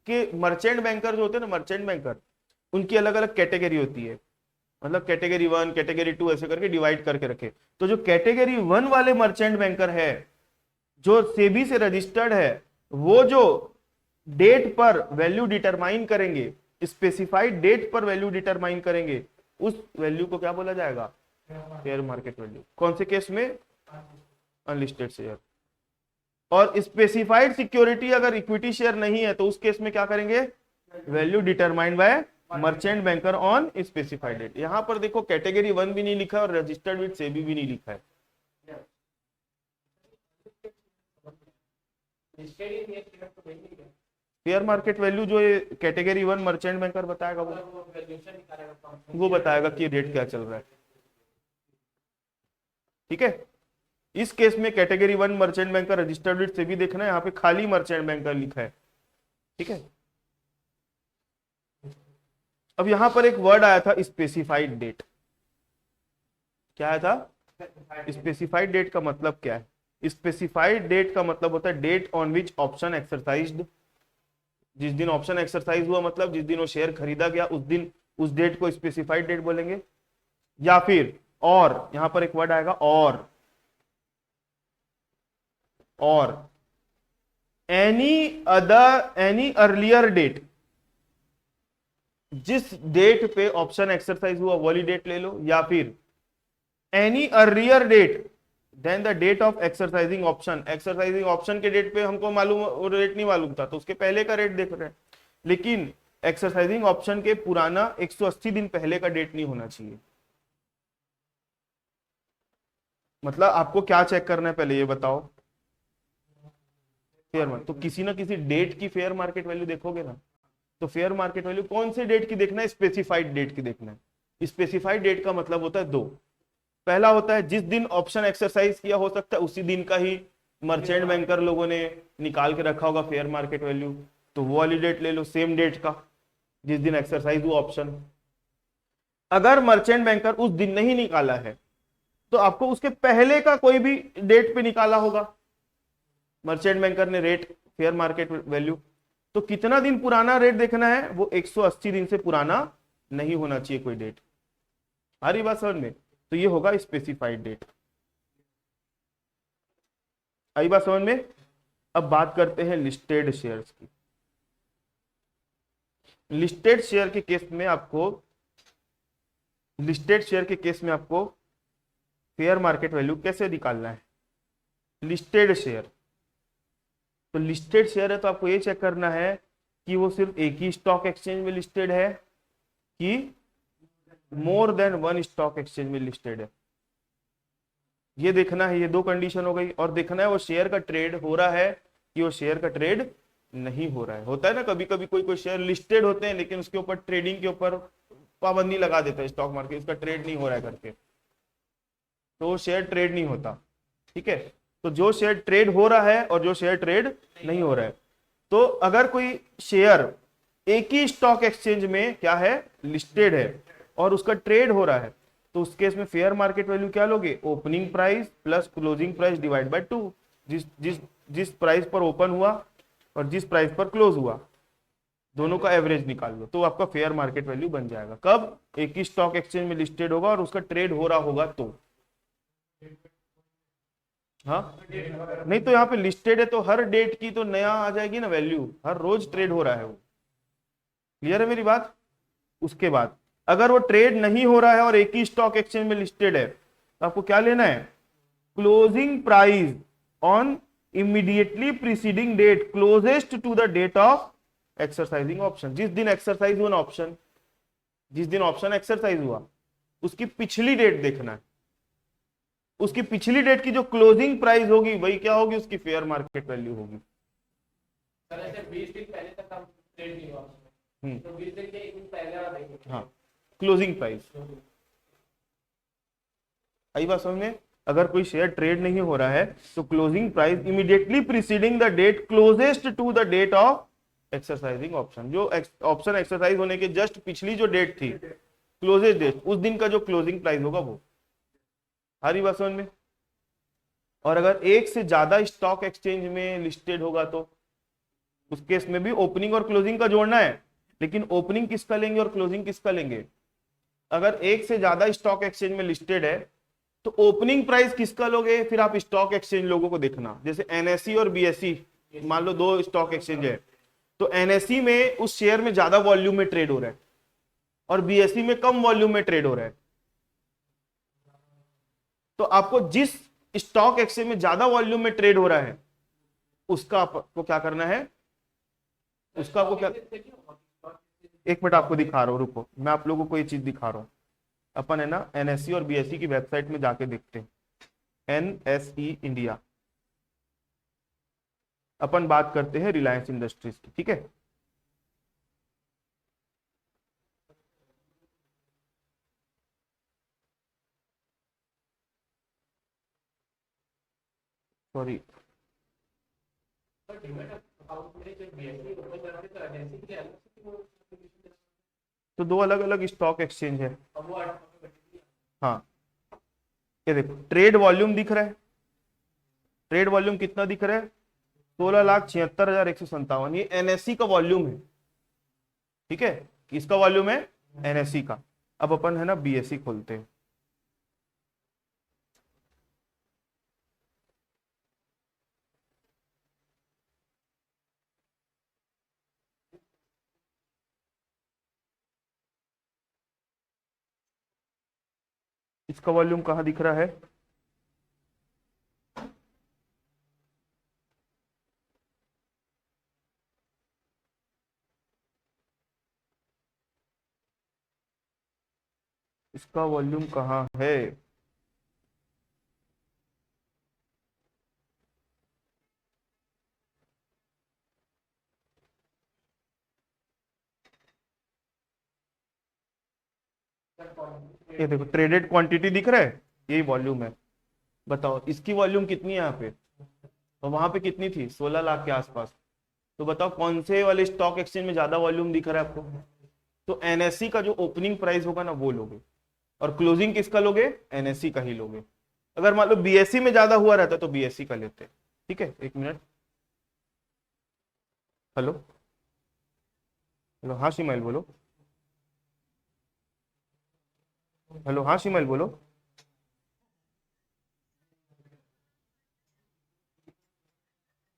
के मर्चेंट बैंकर जो होते हैं ना, मर्चेंट बैंकर, उनकी अलग अलग कैटेगरी होती है, मतलब कैटेगरी 1 कैटेगरी 2 ऐसे करके डिवाइड करके रखे। तो जो कैटेगरी 1 वाले मर्चेंट बैंकर है जो सेबी से रजिस्टर्ड है, वो जो डेट पर वैल्यू डिटरमाइन करेंगे, स्पेसिफाइड डेट पर वैल्यू डिटरमाइन करेंगे, उस वैल्यू को क्या बोला जाएगा, फेयर मार्केट वैल्यू। कौन से केस में, अनलिस्टेड शेयर। और स्पेसिफाइड सिक्योरिटी अगर इक्विटी शेयर नहीं है तो उस केस में क्या करेंगे, value determined by merchant banker on specified date. यहां पर देखो कैटेगरी 1 भी नहीं लिखा और रजिस्टर्ड विद सेबी भी नहीं लिखा है। फेयर मार्केट वैल्यू जो कैटेगरी 1 मर्चेंट बैंकर बताएगा वो बताएगा कि रेट क्या चल रहा है। ठीक है। इस केस में category 1 merchant banker registered date से भी देखना है, यहाँ पे खाली मर्चेंट बैंकर लिखा है। ठीक है। अब यहां पर एक वर्ड आया था स्पेसिफाइड डेट। क्या आया था? स्पेसिफाइड डेट का मतलब क्या है? स्पेसिफाइड डेट का मतलब होता है date on which option exercised. जिस दिन ऑप्शन एक्सरसाइज हुआ मतलब जिस दिन वो शेयर खरीदा गया उस दिन, उस डेट को स्पेसिफाइड डेट बोलेंगे। या फिर और, यहां पर एक वर्ड आएगा और एनी अर्लियर डेट। जिस डेट पे ऑप्शन एक्सरसाइज हुआ वाली डेट ले लो, या फिर any earlier date than the date of exercising option. Exercising option के डेट पे हमको मालूम, रेट नहीं मालूम था तो उसके पहले का रेट देख रहे हैं, लेकिन एक्सरसाइजिंग ऑप्शन के पुराना 180 दिन पहले का डेट नहीं होना चाहिए। मतलब आपको क्या चेक करना है पहले ये बताओ? फेयर मार्केट, तो किसी ना किसी डेट की फेयर मार्केट वैल्यू देखोगे ना। तो फेयर मार्केट वैल्यू कौन से डेट की देखना है? स्पेसिफाइड डेट की देखना है। स्पेसिफाइड डेट का मतलब होता है दो। पहला होता है जिस दिन ऑप्शन एक्सरसाइज किया, हो सकता है उसी दिन का ही मर्चेंट बैंकर लोगों ने निकाल के रखा होगा फेयर मार्केट वैल्यू, तो वो वाली डेट ले लो सेम डेट का जिस दिन एक्सरसाइज हुआ ऑप्शन। अगर मर्चेंट बैंकर उस दिन नहीं निकाला है तो आपको उसके पहले का कोई भी डेट पे निकाला होगा मर्चेंट बैंकर ने रेट, फेयर मार्केट वैल्यू। तो कितना दिन पुराना रेट देखना है? वो 180 दिन से पुराना नहीं होना चाहिए कोई डेट। आ रही बात समझ में? तो ये होगा स्पेसिफाइड डेट। आई बात समझ में? अब बात करते हैं लिस्टेड शेयर्स की। लिस्टेड शेयर के केस में आपको, लिस्टेड शेयर के केस में आपको फेयर मार्केट वैल्यू कैसे निकालना है? लिस्टेड शेयर, तो लिस्टेड शेयर है तो आपको ये चेक करना है कि वो सिर्फ एक ही स्टॉक एक्सचेंज में लिस्टेड है कि more than one stock exchange में लिस्टेड है। ये देखना है, ये दो कंडीशन हो गई। और देखना है वो शेयर का ट्रेड हो रहा है कि वो शेयर का ट्रेड नहीं हो रहा है। होता है ना कभी कभी कोई कोई शेयर लिस्टेड होते हैं लेकिन उसके ऊपर ट्रेडिंग के ऊपर पाबंदी लगा देता है स्टॉक मार्केट, उसका ट्रेड नहीं हो रहा है करके, तो शेयर ट्रेड नहीं होता। ठीक है। तो जो शेयर ट्रेड हो रहा है और जो शेयर ट्रेड नहीं हो रहा है, तो अगर कोई शेयर एक ही स्टॉक एक्सचेंज में क्या है, लिस्टेड है, और उसका ट्रेड हो रहा है, तो उस केस में फेयर मार्केट वैल्यू क्या लोगे? Opening price plus closing price divide by 2। जिस जिस जिस प्राइस पर ओपन हुआ और जिस प्राइस पर क्लोज हुआ दोनों का एवरेज निकाल लो, तो आपका फेयर मार्केट वैल्यू बन जाएगा। कब? एक ही स्टॉक एक्सचेंज में लिस्टेड होगा और उसका ट्रेड हो रहा होगा तो। हाँ, नहीं तो यहाँ पे लिस्टेड है तो हर डेट की तो नया आ जाएगी ना वैल्यू, हर रोज ट्रेड हो रहा है वो। क्लियर है मेरी बात? उसके बाद अगर वो ट्रेड नहीं हो रहा है और एक ही स्टॉक एक्सचेंज में लिस्टेड है तो आपको क्या लेना है? Closing price on immediately preceding date closest to the date of exercising option. जिस दिन एक्सरसाइज हुआ ना ऑप्शन, जिस दिन ऑप्शन एक्सरसाइज हुआ उसकी पिछली डेट देखना है। उसकी पिछली डेट की जो क्लोजिंग प्राइस होगी वही क्या होगी? उसकी फेयर मार्केट वैल्यू होगी। 20 दिन पहले तक हम ट्रेड नहीं हुआ, तो 20 दिन के एक दिन पहले वाला देखेंगे। हाँ, क्लोजिंग प्राइस। आई बात समझ में? अगर कोई शेयर ट्रेड नहीं हो रहा है तो closing price immediately preceding the date closest to the date of exercising option. जो ऑप्शन एक्सरसाइज होने के जस्ट पिछली जो डेट थी, क्लोजेस्ट डेट, उस दिन का जो क्लोजिंग प्राइस होगा वो। हरी बात समझ में? और अगर एक से ज्यादा स्टॉक एक्सचेंज में लिस्टेड होगा तो उस केस में भी ओपनिंग और क्लोजिंग का जोड़ना है, लेकिन ओपनिंग किसका लेंगे और क्लोजिंग किसका लेंगे? अगर एक से ज्यादा स्टॉक एक्सचेंज में लिस्टेड है तो ओपनिंग प्राइस किसका लोगे? फिर आप स्टॉक एक्सचेंज लोगों को देखना, जैसे एनएसई और बीएसई, मान लो दो स्टॉक एक्सचेंज है, तो एनएसई में उस शेयर में ज्यादा वॉल्यूम में ट्रेड हो रहा है और बीएसई में कम वॉल्यूम में ट्रेड हो रहा है। तो आपको जिस स्टॉक एक्सचेंज में ज्यादा वॉल्यूम में ट्रेड हो रहा है उसका आपको क्या करना है? उसका आपको क्या, एक मिनट आपको दिखा रहा हूं, रुको, मैं आप लोगों को ये चीज दिखा रहा हूं। अपन है ना एनएसई और बीएसई की वेबसाइट में जाके देखते हैं। एनएसई इंडिया, अपन बात करते हैं रिलायंस इंडस्ट्रीज की। ठीक है, सॉरी, पर डीमैट अकाउंट में जब बीएससी ओपन कराते तो एजेंसी के अलग से वो तो दो अलग अलग स्टॉक एक्सचेंज है। अब वो हाँ, ये देखो ट्रेड वॉल्यूम दिख रहा है, ट्रेड वॉल्यूम कितना दिख रहा है, 16,76,157, ये एनएससी का वॉल्यूम है। ठीक है, किसका वॉल्यूम है, एनएससी का। अब अपन है ना बीएससी खोलते हैं। इसका वॉल्यूम कहाँ दिख रहा है, इसका वॉल्यूम कहाँ है, ये देखो ट्रेडेड क्वांटिटी दिख रहा है, यही वॉल्यूम है। बताओ इसकी वॉल्यूम कितनी है यहाँ पे, और वहां पे कितनी थी, 16 लाख के आसपास। तो बताओ कौन से वाले स्टॉक एक्सचेंज में ज्यादा वॉल्यूम दिख रहा है आपको, तो एनएससी का जो ओपनिंग प्राइस होगा ना वो लोगे, और क्लोजिंग किसका लोगे, एनएससी का ही लोगे। अगर मान लो बीएससी में ज्यादा हुआ रहता तो बीएससी का लेते। ठीक है, एक मिनट। हेलो हेलो, हाँ शिमाइल बोलो। हेलो, हाँ शिमाइल बोलो।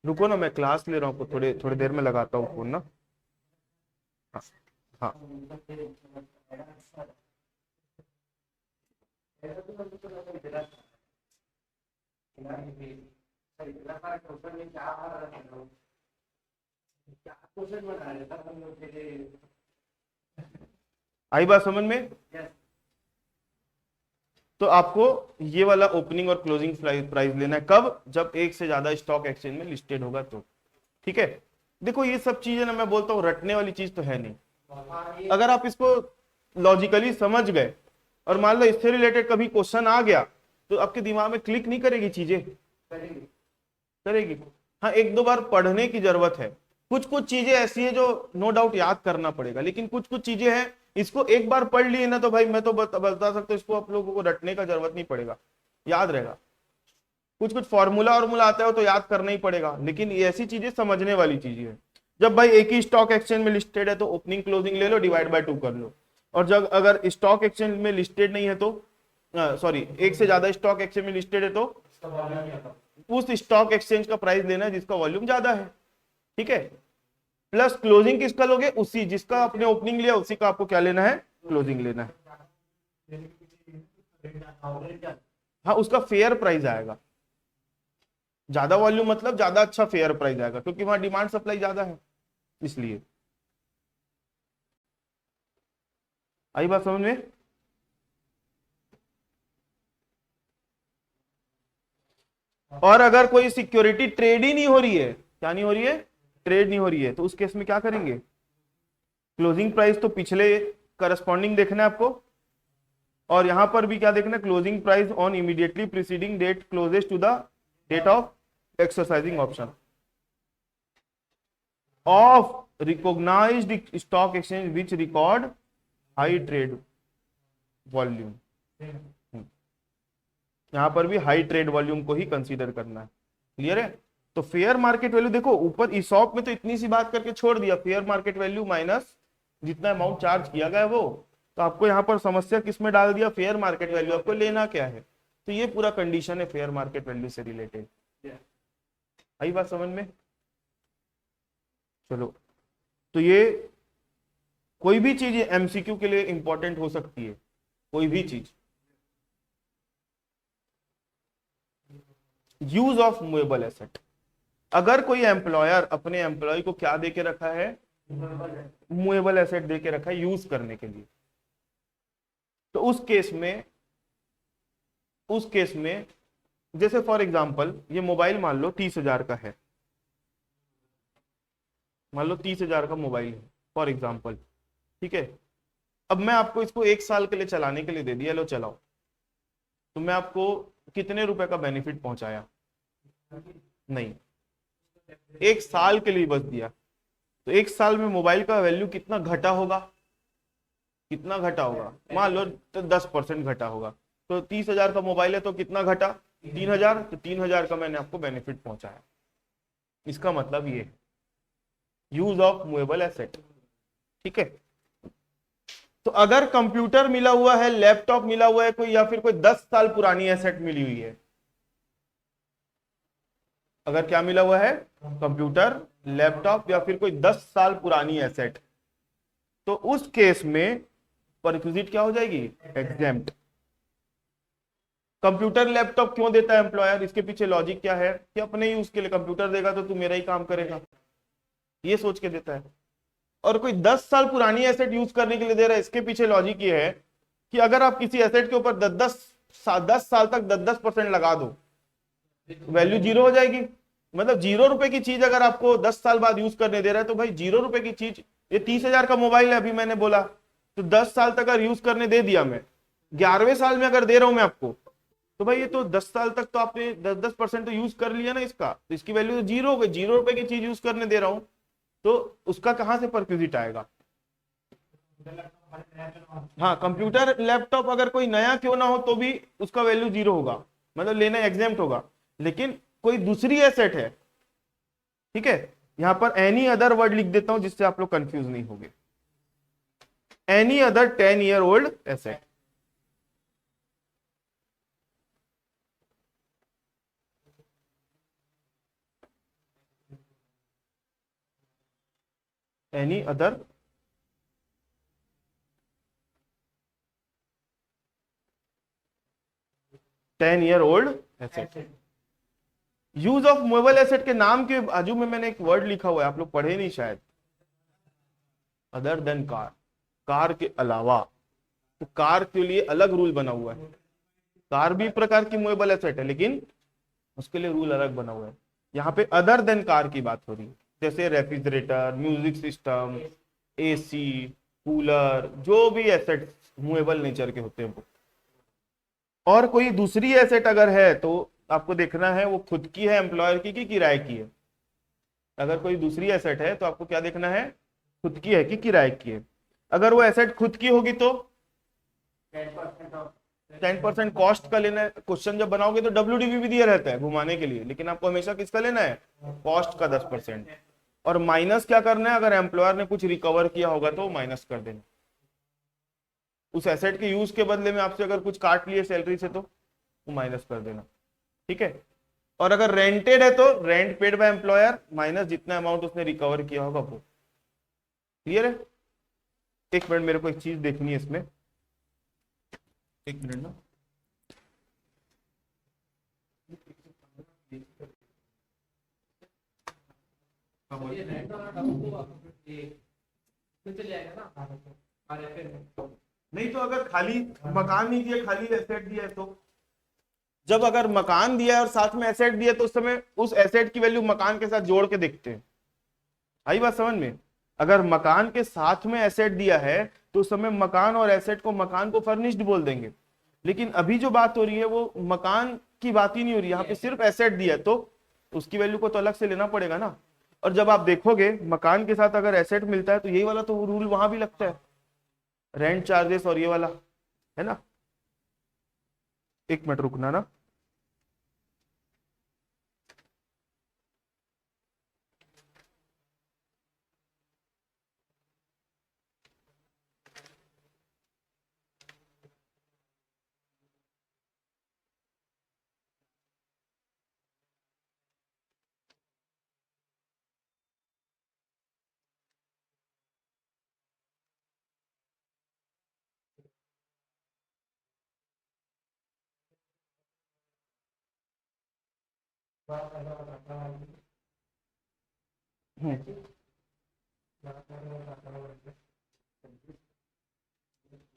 रुको ना, मैं क्लास ले रहा हूँ, थोड़े थोड़ी देर में लगाता हूँ फोन ना। हाँ हाँ, आई बात समझ में। तो आपको ये वाला ओपनिंग और क्लोजिंग प्राइस लेना है कब, जब एक से ज्यादा स्टॉक एक्सचेंज में लिस्टेड होगा तो। ठीक है, देखो ये सब चीजें ना मैं बोलता हूँ रटने वाली चीज तो है नहीं। अगर आप इसको लॉजिकली समझ गए और मान लो इससे रिलेटेड कभी क्वेश्चन आ गया तो आपके दिमाग में क्लिक नहीं करेगी चीजें, करेगी। हाँ, एक दो बार पढ़ने की जरूरत है। कुछ कुछ चीजें ऐसी है जो नो डाउट याद करना पड़ेगा, लेकिन कुछ कुछ चीजें हैं इसको एक बार पढ़ लिए ना तो भाई मैं तो बता सकता हूँ, इसको आप लोगों को रटने का जरूरत नहीं पड़ेगा, याद रहेगा। कुछ कुछ फॉर्मूला और आता है तो याद करना ही पड़ेगा, लेकिन ये ऐसी चीजें समझने वाली चीजें है। जब भाई एक ही स्टॉक एक्सचेंज में लिस्टेड है तो ओपनिंग क्लोजिंग ले लो, डिवाइड बाय 2 कर लो। और जब अगर स्टॉक एक्सचेंज में लिस्टेड नहीं है तो सॉरी एक से ज्यादा स्टॉक एक्सचेंज में लिस्टेड है तो उस स्टॉक एक्सचेंज का प्राइस लेना है जिसका वॉल्यूम ज्यादा है। ठीक है, प्लस क्लोजिंग किसका लोगे, उसी जिसका आपने ओपनिंग लिया उसी का आपको क्या लेना है, क्लोजिंग लेना है। हाँ, उसका फेयर प्राइस आएगा, ज्यादा वॉल्यूम मतलब ज्यादा अच्छा फेयर प्राइस आएगा, क्योंकि वहां डिमांड सप्लाई ज्यादा है इसलिए। आई बात समझ में। और अगर कोई सिक्योरिटी ट्रेड ही नहीं हो रही है, क्या नहीं हो रही है, ट्रेड नहीं हो रही है, तो उस केस में क्या करेंगे, क्लोजिंग प्राइस तो पिछले करस्पॉन्डिंग देखना है आपको, और यहां पर भी क्या देखना है, closing price on immediately preceding date closest to the date of exercising option of recognised stock exchange which record high trade volume. यहां पर भी हाई ट्रेड वॉल्यूम को ही कंसीडर करना है। क्लियर है। तो फेयर मार्केट वैल्यू देखो ऊपर ईसॉप में तो इतनी सी बात करके छोड़ दिया, फेयर मार्केट वैल्यू माइनस जितना अमाउंट चार्ज किया गया है वो। तो आपको यहाँ पर समस्या किस में डाल दिया, फेयर मार्केट वैल्यू, आपको लेना क्या है। तो ये पूरा कंडीशन है फेयर मार्केट वैल्यू से रिलेटेड। आई बात समझ में। चलो, तो ये कोई भी चीज एमसीक्यू के लिए इंपॉर्टेंट हो सकती है, कोई भी चीज। यूज ऑफ मूवेबल एसेट, अगर कोई एम्प्लॉयर अपने एम्प्लॉय को क्या दे के रखा है, मूवेबल एसेट दे के रखा है यूज करने के लिए, तो उस केस में जैसे फॉर एग्जांपल ये मोबाइल मान लो 30,000 का है, मान लो 30,000 का मोबाइल है फॉर एग्जांपल। ठीक है, अब मैं आपको इसको 1 साल के लिए चलाने के लिए दे दिया, लो चलाओ। तो मैं आपको कितने रुपए का बेनिफिट पहुंचाया, नहीं, 1 साल के लिए बस दिया, तो 1 साल में मोबाइल का वैल्यू कितना घटा होगा, कितना घटा होगा, मान लो तो 10% घटा होगा, तो 30,000 का मोबाइल है तो कितना घटा, 3,000, तो 3,000 का मैंने आपको बेनिफिट पहुंचाया। इसका मतलब ये यूज ऑफ मूवेबल एसेट। ठीक है, तो अगर कंप्यूटर मिला हुआ है, लैपटॉप मिला हुआ है कोई, या फिर कोई 10 साल पुरानी एसेट मिली हुई है, अगर क्या मिला हुआ है, कंप्यूटर, लैपटॉप, या फिर कोई 10 साल पुरानी एसेट, तो उस केस में परक्विजिट क्या हो जाएगी, एग्जेम्प्ट। कंप्यूटर लैपटॉप क्यों देता है एम्प्लॉयर, इसके पीछे लॉजिक क्या है कि अपने यूज के लिए कंप्यूटर देगा तो तू मेरा ही काम करेगा, ये सोच के देता है। और कोई 10 साल पुरानी एसेट यूज करने के लिए दे रहा है, इसके पीछे लॉजिक ये है कि अगर आप किसी एसेट के ऊपर 10 साल तक 10% लगा दो, वैल्यू 0 हो जाएगी। मतलब 0 रुपए की चीज अगर आपको 10 साल बाद यूज करने दे रहा है, तो भाई 0 रुपए की चीज, ये 30,000 का मोबाइल है अभी मैंने बोला, तो 10 साल तक अगर यूज करने दे दिया, मैं 11वें साल में अगर दे रहा हूं मैं आपको, तो भाई ये तो 10 साल तक तो आपने 10% तो यूज कर लिया ना इसका, तो इसकी वैल्यू तो 0 हो गई। 0 रुपए की चीज यूज करने दे रहा हूं, तो उसका कहां से परक्विजिट आएगा। हाँ, कंप्यूटर लैपटॉप अगर कोई नया क्यों ना हो तो भी उसका वैल्यू 0 होगा, मतलब लेना एग्जेम्प्ट होगा। लेकिन कोई दूसरी एसेट है, ठीक है, यहां पर एनी अदर वर्ड लिख देता हूं जिससे आप लोग कंफ्यूज नहीं होंगे। Any other 10 year old asset, any other 10 year old asset. Use of movable asset के नाम के बाजू में मैंने एक वर्ड लिखा हुआ है, आप लोग पढ़े नहीं शायद, अदर देन कार, कार के अलावा। तो कार के लिए अलग रूल बना हुआ है, कार भी प्रकार की मूवेबल एसेट है लेकिन उसके लिए रूल अलग बना हुआ है। यहाँ पे अदर देन कार की बात हो रही है, जैसे refrigerator, music system, AC, cooler, जो भी एसेट मूवेबल नेचर के होते हैं वो। और कोई दूसरी एसेट अगर है तो आपको देखना है वो खुद की है एम्प्लॉयर की कि किराए की है। अगर कोई दूसरी एसेट है तो आपको क्या देखना है, खुद की है कि किराए की है। अगर वो एसेट खुद की होगी तो 10% कॉस्ट का लेना है। क्वेश्चन जब बनाओगे तो WDV भी दिया रहता है घुमाने के लिए, लेकिन आपको हमेशा किसका लेना है, कॉस्ट का 10%। और माइनस क्या करना है, अगर एम्प्लॉयर ने कुछ रिकवर किया होगा तो माइनस कर देना। उस एसेट के यूज के बदले में आपसे अगर कुछ काट लिए सैलरी से तो वो माइनस कर देना, ठीक है। और अगर रेंटेड है तो rent paid by employer minus जितना अमाउंट उसने रिकवर किया होगा वो। क्लियर है। एक मिनट, मेरे को एक चीज देखनी है इसमें, एक मिनट ना। ये रेंट वाला डाउन हुआ, ये फिर चले आएगा ना RFA में। नहीं तो अगर खाली मकान नहीं दिया, खाली एसेट दिया है, तो जब अगर मकान दिया है और साथ में एसेट दिया तो उस समय उस एसेट की वैल्यू मकान के साथ जोड़ के देखते हैं। आई बात समझ में। अगर मकान के साथ में एसेट दिया है तो उस समय मकान और एसेट को, मकान को फर्निश्ड बोल देंगे। लेकिन अभी जो बात हो रही है वो मकान की बात ही नहीं हो रही, यहाँ पे सिर्फ एसेट दिया है तो उसकी वैल्यू को तो अलग से लेना पड़ेगा ना। और जब आप देखोगे मकान के साथ अगर एसेट मिलता है तो यही वाला तो रूल वहां भी लगता है, रेंट चार्जेस और ये वाला, है ना। एक मिनट रुकना ना।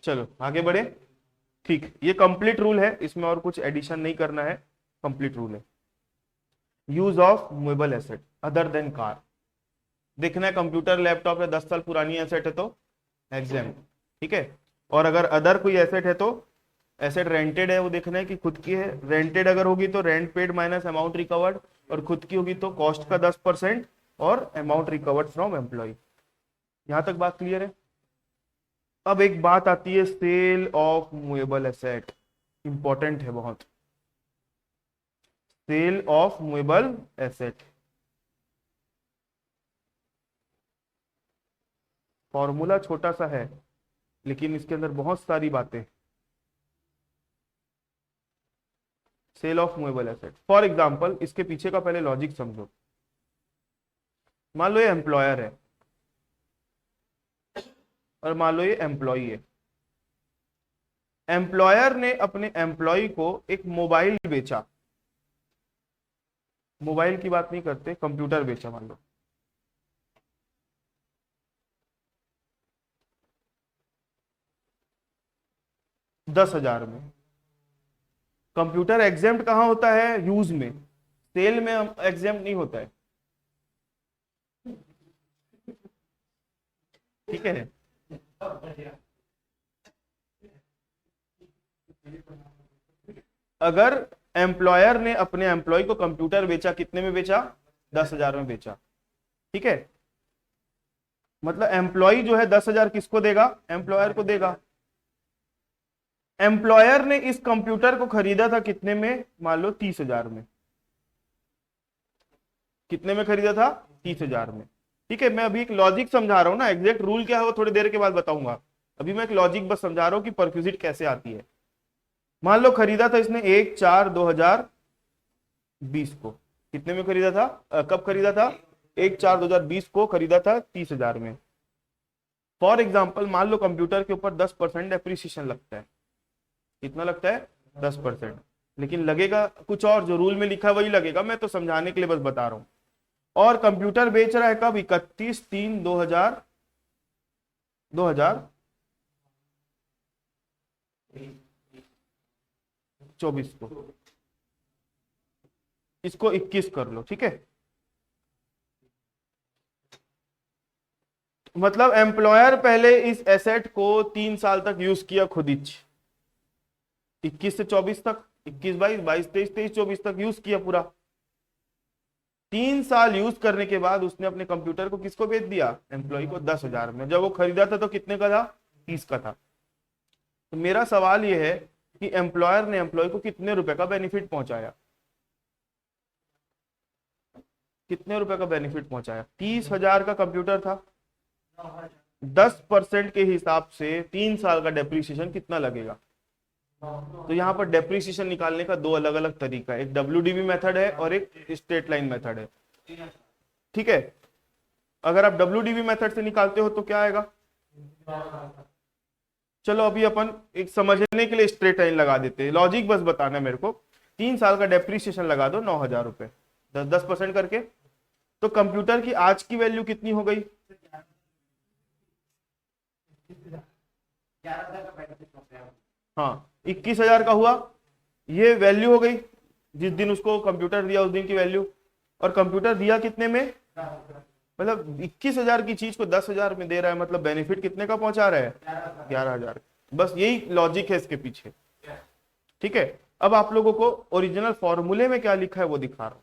चलो आगे बढ़े। ठीक, ये कंप्लीट रूल है, इसमें और कुछ एडिशन नहीं करना है, कंप्लीट रूल है। Use of movable asset other than car, देखना है कंप्यूटर लैपटॉप है 10 साल पुरानी एसेट है तो एग्जाम, ठीक है। और अगर अदर कोई एसेट है तो एसेट रेंटेड है वो देखना है कि खुद की है, रेंटेड अगर होगी तो rent paid minus amount recovered, और खुद की होगी तो कॉस्ट का 10% और अमाउंट रिकवर्ड फ्रॉम एम्प्लॉय। यहां तक बात क्लियर है। अब एक बात आती है sale of movable asset, important है बहुत। Sale of movable asset, formula छोटा सा है लेकिन इसके अंदर बहुत सारी बातें। Sale of movable asset, for example इसके पीछे का पहले लॉजिक समझो। मान लो ये एम्प्लॉयर है और मान लो ये एम्प्लॉई है। एम्प्लॉयर ने अपने एम्प्लॉय को एक मोबाइल बेचा, मोबाइल की बात नहीं करते, कंप्यूटर बेचा मान लो। $10,000 में। कंप्यूटर एग्जेम्प्ट कहां होता है? यूज में, सेल में एग्जेम्प्ट नहीं होता है, ठीक है। अगर एम्प्लॉयर ने अपने एम्प्लॉय को कंप्यूटर बेचा, कितने में बेचा? 10,000 में बेचा, ठीक है। मतलब एम्प्लॉय जो है 10,000 किसको देगा? एम्प्लॉयर को देगा। एम्प्लॉयर ने इस कंप्यूटर को खरीदा था कितने में? मान लो 30,000 में। कितने में खरीदा था? 30,000 में, ठीक है। मैं अभी एक लॉजिक समझा रहा हूं ना, एग्जैक्ट रूल क्या है वो थोड़ी देर के बाद बताऊंगा। अभी मैं एक लॉजिक बस समझा रहा हूं कि परक्विजिट कैसे आती है। मान लो खरीदा था इसने 1/4/2020 को। कितने में खरीदा था? कब खरीदा था? 1/4/2020 को खरीदा था 30,000 में। फॉर एग्जाम्पल मान लो कंप्यूटर के ऊपर 10% डेप्रिसिएशन लगता है। कितना लगता है? 10%। लेकिन लगेगा कुछ और, जो रूल में लिखा है वही लगेगा, मैं तो समझाने के लिए बस बता रहा हूं। और कंप्यूटर बेच रहा है कब? 31/3/2024 को। इसको 21 कर लो, ठीक है। मतलब एम्प्लॉयर पहले इस एसेट को 3 साल तक यूज किया खुद ही, 21 से 24 तक, 21/22, 22, 23, 24 तक यूज किया पूरा। 3 साल यूज करने के बाद उसने अपने कंप्यूटर को किसको बेच दिया? एम्प्लॉय को 10,000 में। जब वो खरीदा था तो कितने का था? 30 का था। तो मेरा सवाल ये है कि एम्प्लॉयर ने एम्प्लॉय को कितने रुपए का बेनिफिट पहुंचाया? कितने रुपए का बेनिफिट पहुंचाया? 30,000 का कंप्यूटर था, 10% के हिसाब से 3 साल का डेप्रिसिएशन कितना लगेगा? तो यहां पर डेप्रिसिएशन निकालने का 2 अलग अलग तरीका है, एक WDV मेथड है और एक स्ट्रेट लाइन मेथड है, ठीक है। अगर आप WDV मेथड से निकालते हो तो क्या आएगा? चलो अभी अपन एक समझने के लिए स्ट्रेट लाइन लगा देते हैं, लॉजिक बस बताना है मेरे को। 3 साल का डेप्रिसिएशन लगा दो 9,000 रुपए, 10% करके। तो कंप्यूटर की आज की वैल्यू कितनी हो गई? 11,000 हाँ, 21,000 का हुआ, ये वैल्यू हो गई जिस दिन उसको कंप्यूटर दिया उस दिन की वैल्यू। और कंप्यूटर दिया कितने में? मतलब 21,000 की चीज को 10,000 में दे रहा है, मतलब बेनिफिट कितने का पहुंचा रहा है? 11,000। बस यही लॉजिक है इसके पीछे, ठीक है। अब आप लोगों को ओरिजिनल फॉर्मूले में क्या लिखा है वो दिखा रहा हूं।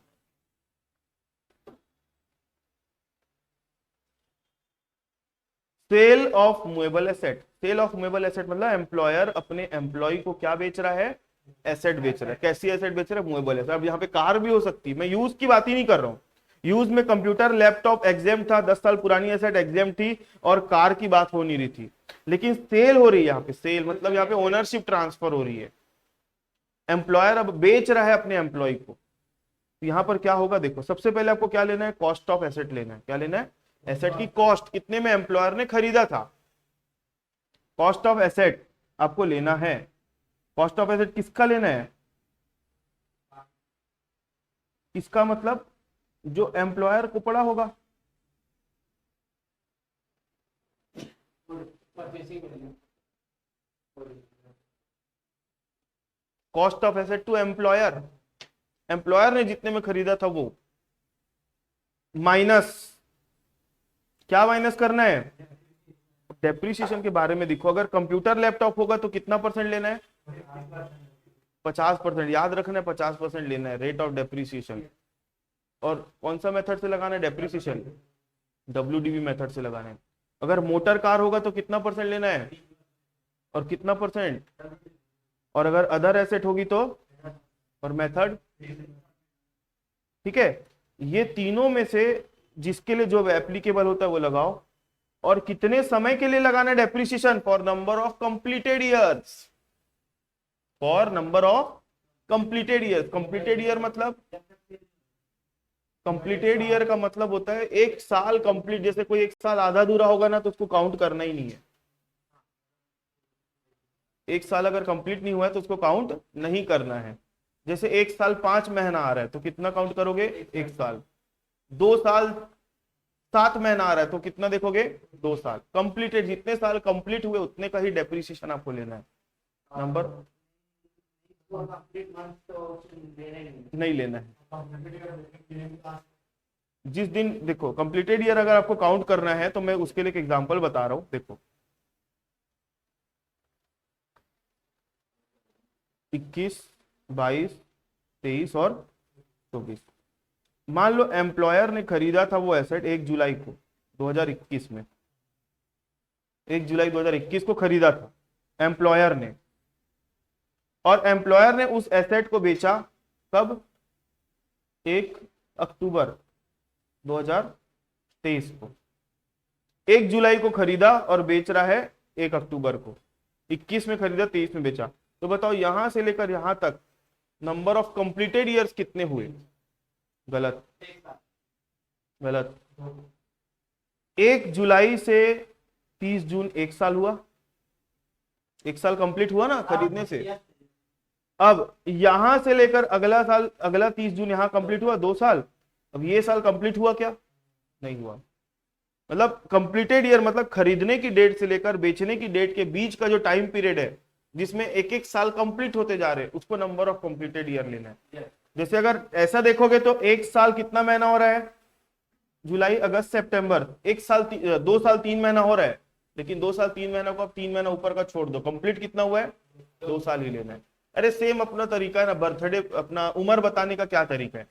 Sale of movable asset, sale of movable asset मतलब एम्प्लॉयर अपने एम्प्लॉय को क्या बेच रहा है? एसेट बेच रहा है। कैसी एसेट बेच रहा है? Movable asset. अब यहाँ पे कार भी हो सकती है, मैं यूज की बात ही नहीं कर रहा हूं। यूज में कंप्यूटर लैपटॉप एग्जेम्प्ट था, 10 साल पुरानी एसेट एग्जेम्प्ट थी, और कार की बात हो नहीं रही थी। लेकिन सेल हो रही है यहाँ पे, सेल मतलब यहाँ पे ओनरशिप ट्रांसफर हो रही है। एम्प्लॉयर अब बेच रहा है अपने एम्प्लॉय को। यहां पर क्या होगा देखो, सबसे पहले आपको क्या लेना है? कॉस्ट ऑफ एसेट लेना है। क्या लेना है? एसेट की कॉस्ट, कितने में एम्प्लॉयर ने खरीदा था। कॉस्ट ऑफ एसेट आपको लेना है। कॉस्ट ऑफ एसेट किसका लेना है? इसका मतलब जो एम्प्लॉयर को पड़ा होगा। Cost of asset to employer, employer ने जितने में खरीदा था वो, माइनस, क्या माइनस करना है? डेप्रिसिएशन के बारे में देखो, अगर कंप्यूटर लैपटॉप होगा तो कितना परसेंट लेना है? 50%, याद रखना है 50% लेना है रेट ऑफ डेप्रिसिएशन। और कौन सा मेथड से लगाना है डेप्रिसिएशन? WDV मेथड से लगाना है। अगर मोटर कार होगा तो कितना परसेंट लेना है और कितना परसेंट, और अगर अदर एसेट होगी तो, और मेथड, ठीक है। ये तीनों में से जिसके लिए जो एप्लीकेबल होता है वो लगाओ। और कितने समय के लिए लगाना है depreciation? For number of completed years, for number of completed years. Completed year मतलब, कंप्लीटेड ईयर का मतलब होता है एक साल कंप्लीट। जैसे कोई एक साल आधा अधूरा होगा ना तो उसको काउंट करना ही नहीं है। एक साल अगर कंप्लीट नहीं हुआ है तो उसको काउंट नहीं करना है। जैसे एक साल 5 महीना आ रहा है तो कितना काउंट करोगे? एक साल। 2 साल 7 महीना आ रहा है तो कितना देखोगे? 2 साल। कंप्लीटेड, जितने साल कंप्लीट हुए उतने का ही डेप्रिसिएशन आपको लेना है। नंबर नहीं लेना है। जिस दिन देखो कंप्लीटेड ईयर अगर आपको काउंट करना है तो मैं उसके लिए एक एग्जांपल बता रहा हूं। देखो 21, 22, 23 और 24। मान लो एम्प्लॉयर ने खरीदा था वो एसेट 1 जुलाई को 2021 में, 1 जुलाई 2021 को खरीदा था एम्प्लॉयर ने। और एम्प्लॉयर ने उस एसेट को बेचा कब? 1 अक्टूबर 2023 को। 1 जुलाई को खरीदा और बेच रहा है 1 अक्टूबर को। 21 में खरीदा, 23 में बेचा। तो बताओ यहां से लेकर यहां तक नंबर ऑफ कंप्लीटेड ईयर्स कितने हुए? गलत, गलत। 1 जुलाई से 30 जून 1 साल हुआ। 1 साल कंप्लीट हुआ ना खरीदने से। अब यहां से लेकर अगला साल, अगला 30 जून यहां कंप्लीट हुआ, 2 साल। अब ये साल कंप्लीट हुआ क्या? नहीं हुआ। मतलब कंप्लीटेड ईयर मतलब खरीदने की डेट से लेकर बेचने की डेट के बीच का जो टाइम पीरियड है जिसमें एक एक साल कंप्लीट होते जा रहे हैं उसको नंबर ऑफ कंप्लीटेड ईयर लेना है। जैसे अगर ऐसा देखोगे तो 1 साल कितना महीना हो रहा है? जुलाई, अगस्त, सितंबर। 1 साल 2 साल 3 महीना हो रहा है, लेकिन 2 साल 3 महीना को आप 3 महीना ऊपर का छोड़ दो, कंप्लीट कितना हुआ है? 2 साल ही लेना है। अरे सेम अपना तरीका है ना, बर्थडे अपना उम्र बताने का क्या तरीका है?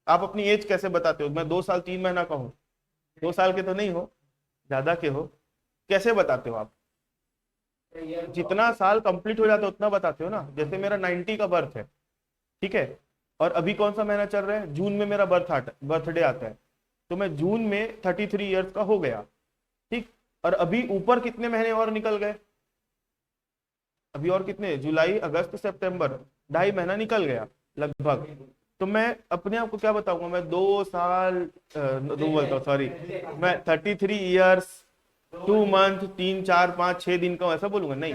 आप अपनी एज कैसे बताते हो? मैं 2 साल 3 महीना का हूं, 2 साल के तो नहीं हो, ज्यादा के हो, कैसे बताते हो आप? जितना साल कंप्लीट हो जाता है उतना बताते हो ना। जैसे मेरा 90 का बर्थ है, ठीक है, और अभी कौन सा महीना चल रहा है? जून में मेरा बर्थडे आता है, तो मैं जून में 33 ईयर्स का हो गया, ठीक। और अभी ऊपर कितने महीने और निकल गए? अभी और कितने? जुलाई, अगस्त, सितंबर, 2.5 महीना निकल गया लगभग। तो मैं अपने आप को क्या बताऊंगा? मैं 2 साल दो बोलता हूँ, सॉरी, मैं 33 ईयर्स 2 मंथ 3 4 5 6 दिन का ऐसा बोलूंगा? नहीं,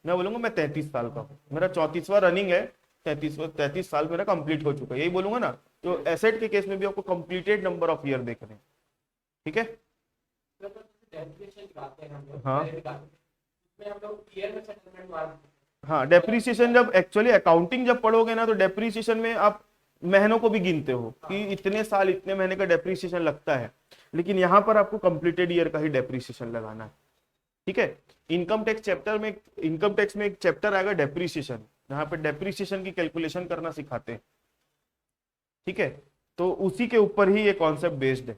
मैं बोलूंगा मैं 33 साल का हूँ, मेरा 34वां रनिंग है, 33 साल मेरा कंप्लीट हो चुका है, यही बोलूंगा ना। तो एसेट के केस में भी आपको कंप्लीटेड नंबर ऑफ ईयर देखने हैं, ठीक है। हाँ, डेप्रिसिएशन जब एक्चुअली अकाउंटिंग जब पढ़ोगे ना तो डेप्रिसिएशन में आप महीनों को भी गिनते हो कि इतने साल इतने महीने का डेप्रिसिएशन लगता है, लेकिन यहाँ पर आपको कंप्लीटेड ईयर का ही डेप्रिसिएशन लगाना है, ठीक है। इनकम टैक्स चैप्टर में, इनकम टैक्स में एक चैप्टर आएगा डेप्रिसिएशन, जहाँ पे डेप्रिसिएशन की कैलकुलेशन करना सिखाते हैं, ठीक है। तो उसी के ऊपर ही ये कॉन्सेप्ट बेस्ड है।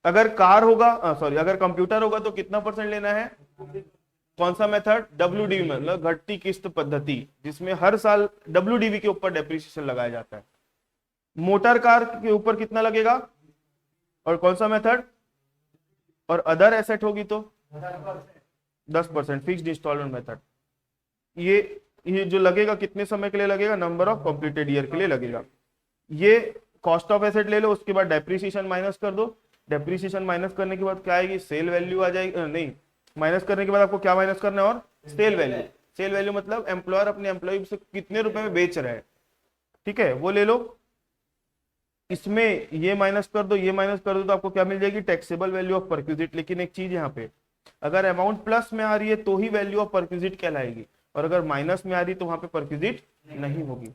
अगर कार होगा, सॉरी, अगर कंप्यूटर होगा तो कितना परसेंट लेना है? कौन सा मेथड? WDV, मतलब घटती किस्त पद्धति, जिसमें हर साल WDV के ऊपर डेप्रिसिएशन लगाया जाता है। मोटर कार के ऊपर कितना लगेगा? और कौन सा मेथड? और अदर एसेट होगी तो 10%, फिक्स्ड इंस्टॉलमेंट मेथड। ये जो लगेगा कितने समय के लिए लगेगा? नंबर ऑफ कंप्लीटेड ईयर के लिए लगेगा। ये कॉस्ट ऑफ एसेट ले लो, उसके बाद डेप्रिसिएशन माइनस कर दो। डेप्रिसिएशन माइनस करने के बाद क्या आएगी? सेल वैल्यू आ जाएगी, नहीं, माइनस करने के बाद आपको क्या माइनस करना है? और सेल वैल्यू। सेल वैल्यू मतलब एम्प्लॉयर अपने एम्प्लॉय से कितने रुपए में बेच रहे हैं, ठीक है, वो ले लो। इसमें ये माइनस कर दो, ये माइनस कर दो, तो आपको क्या मिल जाएगी? Taxable value of perquisite. लेकिन एक चीज यहाँ पे, अगर अमाउंट प्लस में आ रही है तो ही वैल्यू ऑफ परक्विजिट कहलाएगी, और अगर माइनस में आ रही है तो वहां पे परक्विजिट नहीं होगी।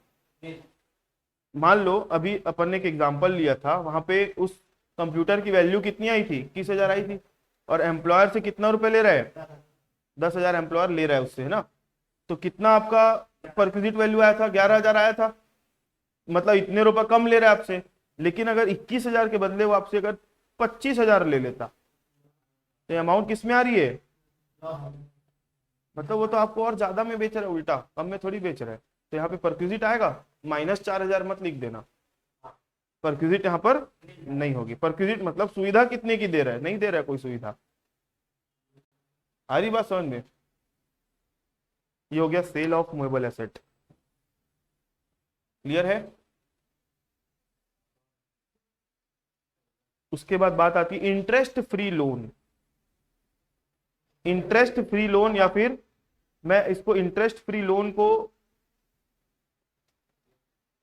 मान लो अभी अपन ने एक एग्जाम्पल लिया था, वहां पे उस कंप्यूटर की वैल्यू कितनी आई थी? 21,000 आई थी, और एम्प्लॉयर से कितना रुपए ले रहा है? 10,000 एम्प्लॉयर ले रहा है उससे, है ना। तो कितना आपका परक्विजिट वैल्यू आया था, 11,000 आया था, मतलब इतने रुपए कम ले रहा है आपसे। लेकिन अगर 21,000 के बदले वो आपसे अगर 25,000 ले लेता, तो अमाउंट किस में आ रही है, मतलब वो तो आपको और ज्यादा में बेच रहा है, उल्टा कम में थोड़ी बेच रहा है। तो यहाँ पे परक्विजिट आएगा, -4,000 मत लिख देना, परक्विजिट यहाँ पर नहीं होगी। परक्विजिट मतलब सुविधा कितने की दे रहा है, नहीं दे रहा है कोई सुविधा। आ रही बात समझ में। ये हो गया sale of movable asset, clear है। उसके बाद बात आती है interest free loan. Interest free loan, या फिर मैं इसको इंटरेस्ट फ्री लोन को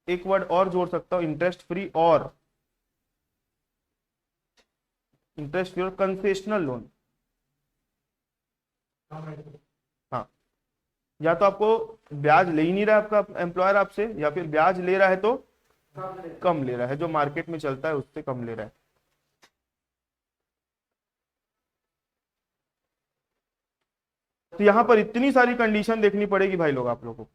एक वर्ड और जोड़ सकता हूं, इंटरेस्ट फ्री और इंटरेस्ट फ्री और कंसेशनल लोन। हाँ, या तो आपको ब्याज ले ही नहीं रहा है आपका एम्प्लॉयर आपसे, या फिर ब्याज ले रहा है तो कम ले रहा है, जो मार्केट में चलता है उससे कम ले रहा है। तो यहां पर इतनी सारी कंडीशन देखनी पड़ेगी भाई लोग आप लोगों को।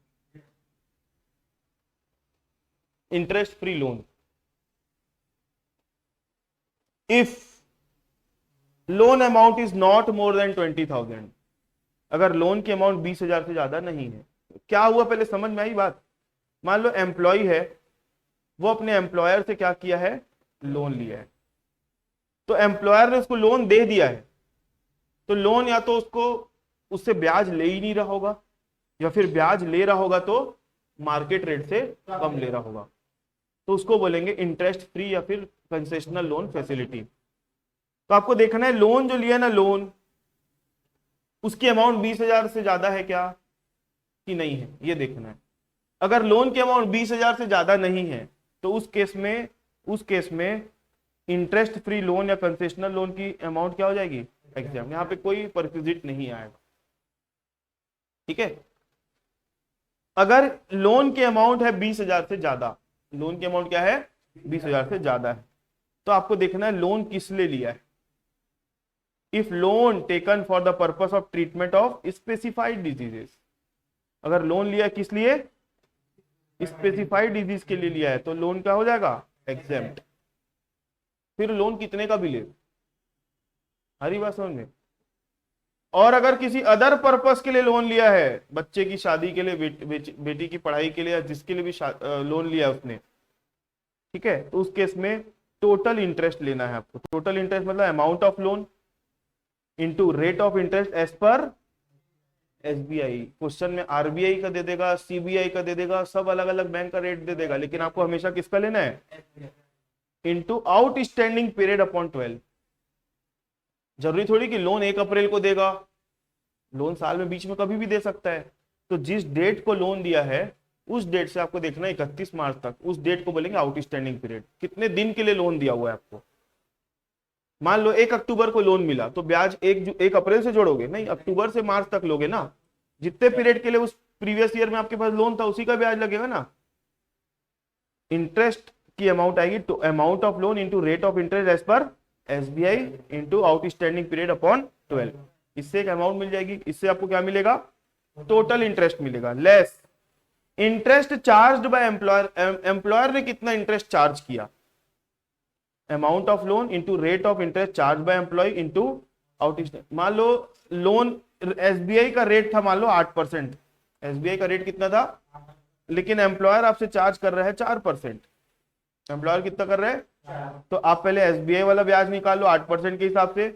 Interest free loan, if loan amount is not more than 20,000, अगर लोन की अमाउंट 20,000 से ज्यादा नहीं है। क्या हुआ पहले समझ में आई बात। मान लो एम्प्लॉय है, वो अपने एम्प्लॉयर से क्या किया है, लोन लिया है, तो एम्प्लॉयर ने उसको लोन दे दिया है, तो लोन या तो उसको उससे ब्याज ले ही नहीं रहा होगा, या फिर ब्याज ले रहा होगा तो मार्केट रेट से कम ले रहा होगा, तो उसको बोलेंगे इंटरेस्ट फ्री या फिर कंसेशनल लोन फैसिलिटी। तो आपको देखना है लोन जो लिया ना लोन, उसकी अमाउंट 20,000 से ज्यादा है क्या कि नहीं है, ये देखना है। अगर लोन की अमाउंट 20,000 से ज्यादा नहीं है तो उस केस में इंटरेस्ट फ्री लोन या कंसेशनल लोन की अमाउंट क्या हो जाएगी, एग्जाम। यहाँ पे कोई परक्विजिट नहीं आएगा, ठीक है। अगर लोन की अमाउंट है 20,000 से ज्यादा, लोन की अमाउंट क्या है 20,000 से ज्यादा है, तो आपको देखना है लोन किस लिए लिया है। If loan taken for the purpose of treatment of specified diseases, अगर लोन लिया किस लिए, स्पेसिफाइड डिजीज के लिए लिया है, तो लोन क्या हो जाएगा, एग्जेम्प्ट। फिर लोन कितने का भी ले, हरी बात समझ में। और अगर किसी अदर पर्पस के लिए लोन लिया है, बच्चे की शादी के लिए, बेटी की पढ़ाई के लिए, या जिसके लिए भी लोन लिया है उसने, ठीक है, तो उस केस में टोटल इंटरेस्ट लेना है आपको। टोटल इंटरेस्ट मतलब amount of loan into rate of interest as per SBI. Question में आरबीआई का दे देगा, सीबीआई का दे देगा, सब अलग अलग बैंक का रेट दे देगा, लेकिन आपको हमेशा किसका लेना है, इनटू आउटस्टैंडिंग पीरियड अपॉन 12। जरूरी थोड़ी कि लोन 1 अप्रैल को देगा, लोन साल में बीच में कभी भी दे सकता है। तो जिस डेट को लोन दिया है उस डेट से आपको देखना है 31 मार्च तक, उस डेट को बोलेंगे आउटस्टैंडिंग पीरियड। कितने दिन के लिए लोन दिया हुआ है आपको। मान लो 1 अक्टूबर को लोन मिला, तो ब्याज 1 अप्रैल से जोड़ोगे नहीं, अक्टूबर से मार्च तक लोगे ना। जितने पीरियड के लिए उस प्रीवियस ईयर में आपके पास लोन था उसी का ब्याज लगेगा ना। इंटरेस्ट की अमाउंट आएगी तो amount of loan into rate of interest as per SBI into outstanding period upon 12। इससे एक अमाउंट मिल जाएगी। इससे आपको क्या मिलेगा, टोटल इंटरेस्ट मिलेगा, less interest charged by employer. Employer ने कितना इंटरेस्ट चार्ज किया, amount of loan into rate of interest charge by employee into outstanding. मान लो लोन एसबीआई का रेट था मान लो 8%, एसबीआई का रेट कितना था, लेकिन एम्प्लॉयर आपसे चार्ज कर रहा है 4%। एम्प्लॉयर कितना कर रहा है, तो आप पहले एसबीआई वाला ब्याज निकाल लो 8% के हिसाब से,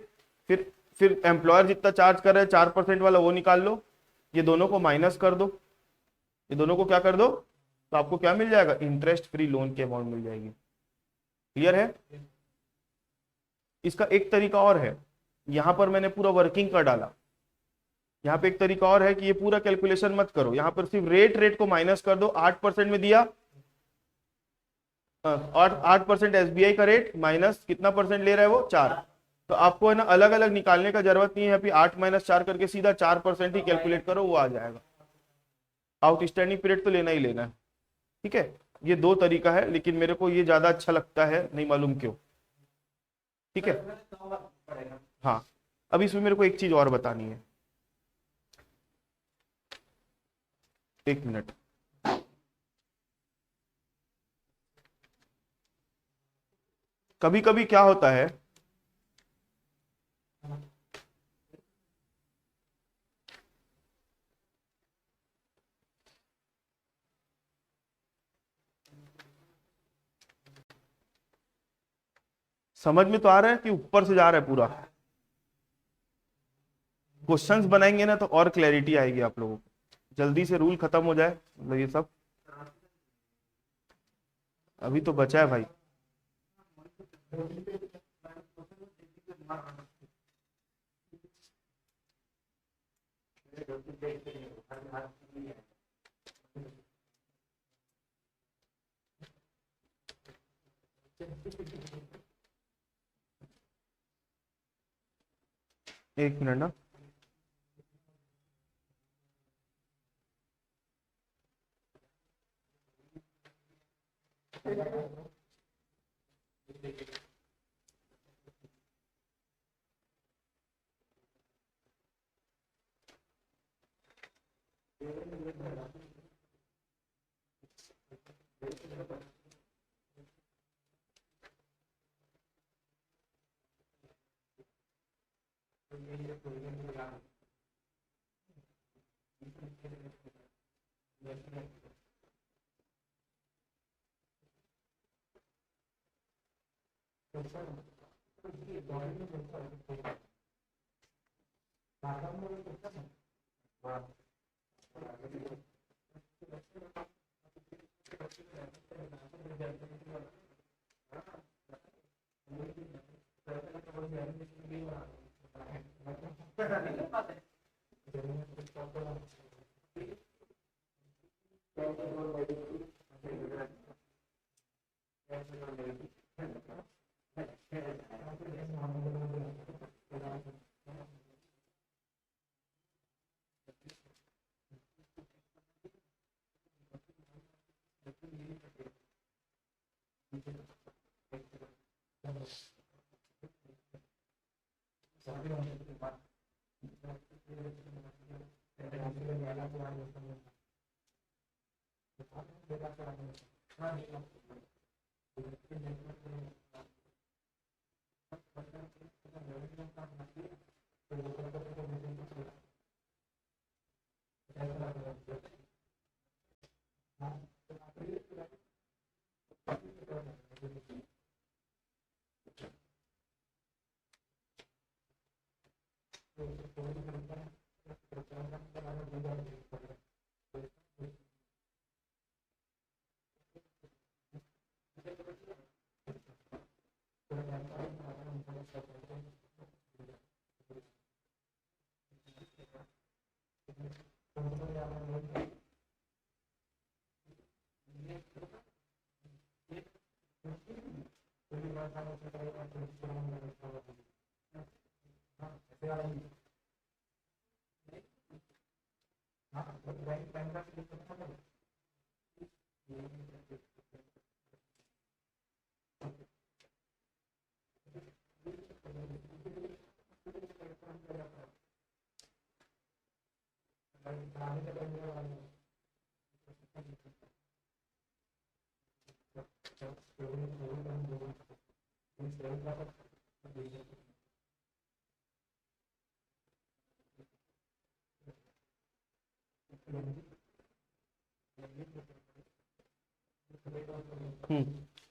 फिर एम्प्लॉयर जितना चार्ज कर रहा है 4% वाला वो निकाल लो, ये दोनों को माइनस कर दो, ये दोनों को क्या कर दो, तो आपको क्या मिल जाएगा, इंटरेस्ट फ्री लोन की अमाउंट मिल जाएगी। क्लियर है। इसका एक तरीका और है, यहां पर मैंने पूरा वर्किंग कर डाला। यहां पे एक तरीका और है कि ये पूरा कैलकुलेशन मत करो, यहां पर सिर्फ रेट को माइनस कर दो। 8% में दिया, 8% एसबीआई का रेट माइनस कितना परसेंट ले रहा है वो 4। तो आपको है ना अलग अलग निकालने का जरूरत नहीं है, अभी 8 - 4 करके सीधा 4% ही कैलकुलेट करो, वो आ जाएगा। आउटस्टैंडिंग पीरियड तो लेना ही लेना है, ठीक है। ये 2 तरीका है, लेकिन मेरे को ये ज्यादा अच्छा लगता है, नहीं मालूम क्यों, ठीक है। हाँ, अब इसमें मेरे को एक चीज और बतानी है। एक मिनट, कभी कभी क्या होता है, समझ में तो आ रहा है कि ऊपर से जा रहा है पूरा? क्वेश्चंस बनाएंगे ना तो और क्लैरिटी आएगी आप लोगों को, जल्दी से रूल खत्म हो जाए, मतलब ये सब अभी तो बचा है भाई। एक मिनट ना,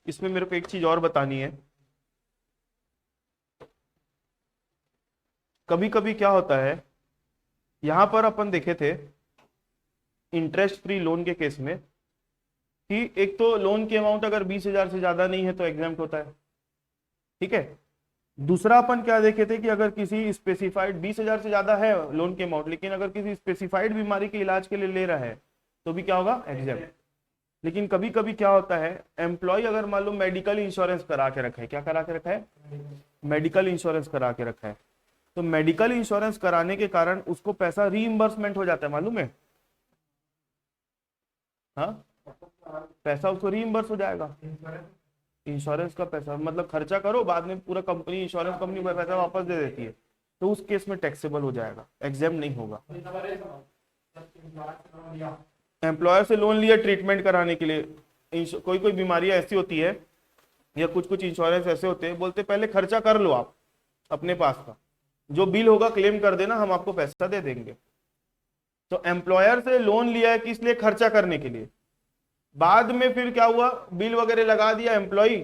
इसमें मेरे को एक चीज और बतानी है। कभी कभी क्या होता है, यहां पर अपन देखे थे इंटरेस्ट फ्री लोन के केस में कि एक तो लोन की अमाउंट अगर 20,000 से ज्यादा नहीं है तो एग्जाम्प्ट होता है, ठीक है। दूसरा अपन क्या देखे थे कि अगर किसी स्पेसिफाइड 20,000 से ज्यादा है लोन की अमाउंट, लेकिन अगर किसी स्पेसिफाइड बीमारी के इलाज के लिए ले रहा है तो भी क्या होगा, एग्जाम्प्ट। लेकिन कभी कभी क्या होता है, एम्प्लॉय अगर मान लो मेडिकल इंश्योरेंस करा के रखा है, क्या करा के रखा है, मेडिकल इंश्योरेंस करा के रखा है, तो मेडिकल इंश्योरेंस कराने के कारण उसको पैसा रीइंबर्समेंट हो जाता है, मालूम है? हाँ, पैसा उसको रीइंबर्स हो जाएगा। इंश्योरेंस का पैसा मतलब खर्चा करो, बाद में पूरा कंपनी, इंश्योरेंस कंपनी पैसा वापस दे देती है, तो उस केस में टैक्सेबल हो जाएगा, एग्जाम नहीं होगा। एम्प्लॉयर से लोन लिया ट्रीटमेंट कराने के लिए, कोई कोई बीमारियां ऐसी होती है या कुछ कुछ इंश्योरेंस ऐसे होते हैं, बोलते पहले खर्चा कर लो आप अपने पास का, जो बिल होगा क्लेम कर देना, हम आपको पैसा दे देंगे। तो एम्प्लॉयर से लोन लिया है किस लिए? खर्चा करने के लिए। बाद में फिर क्या हुआ, बिल वगैरह लगा दिया एम्प्लॉय,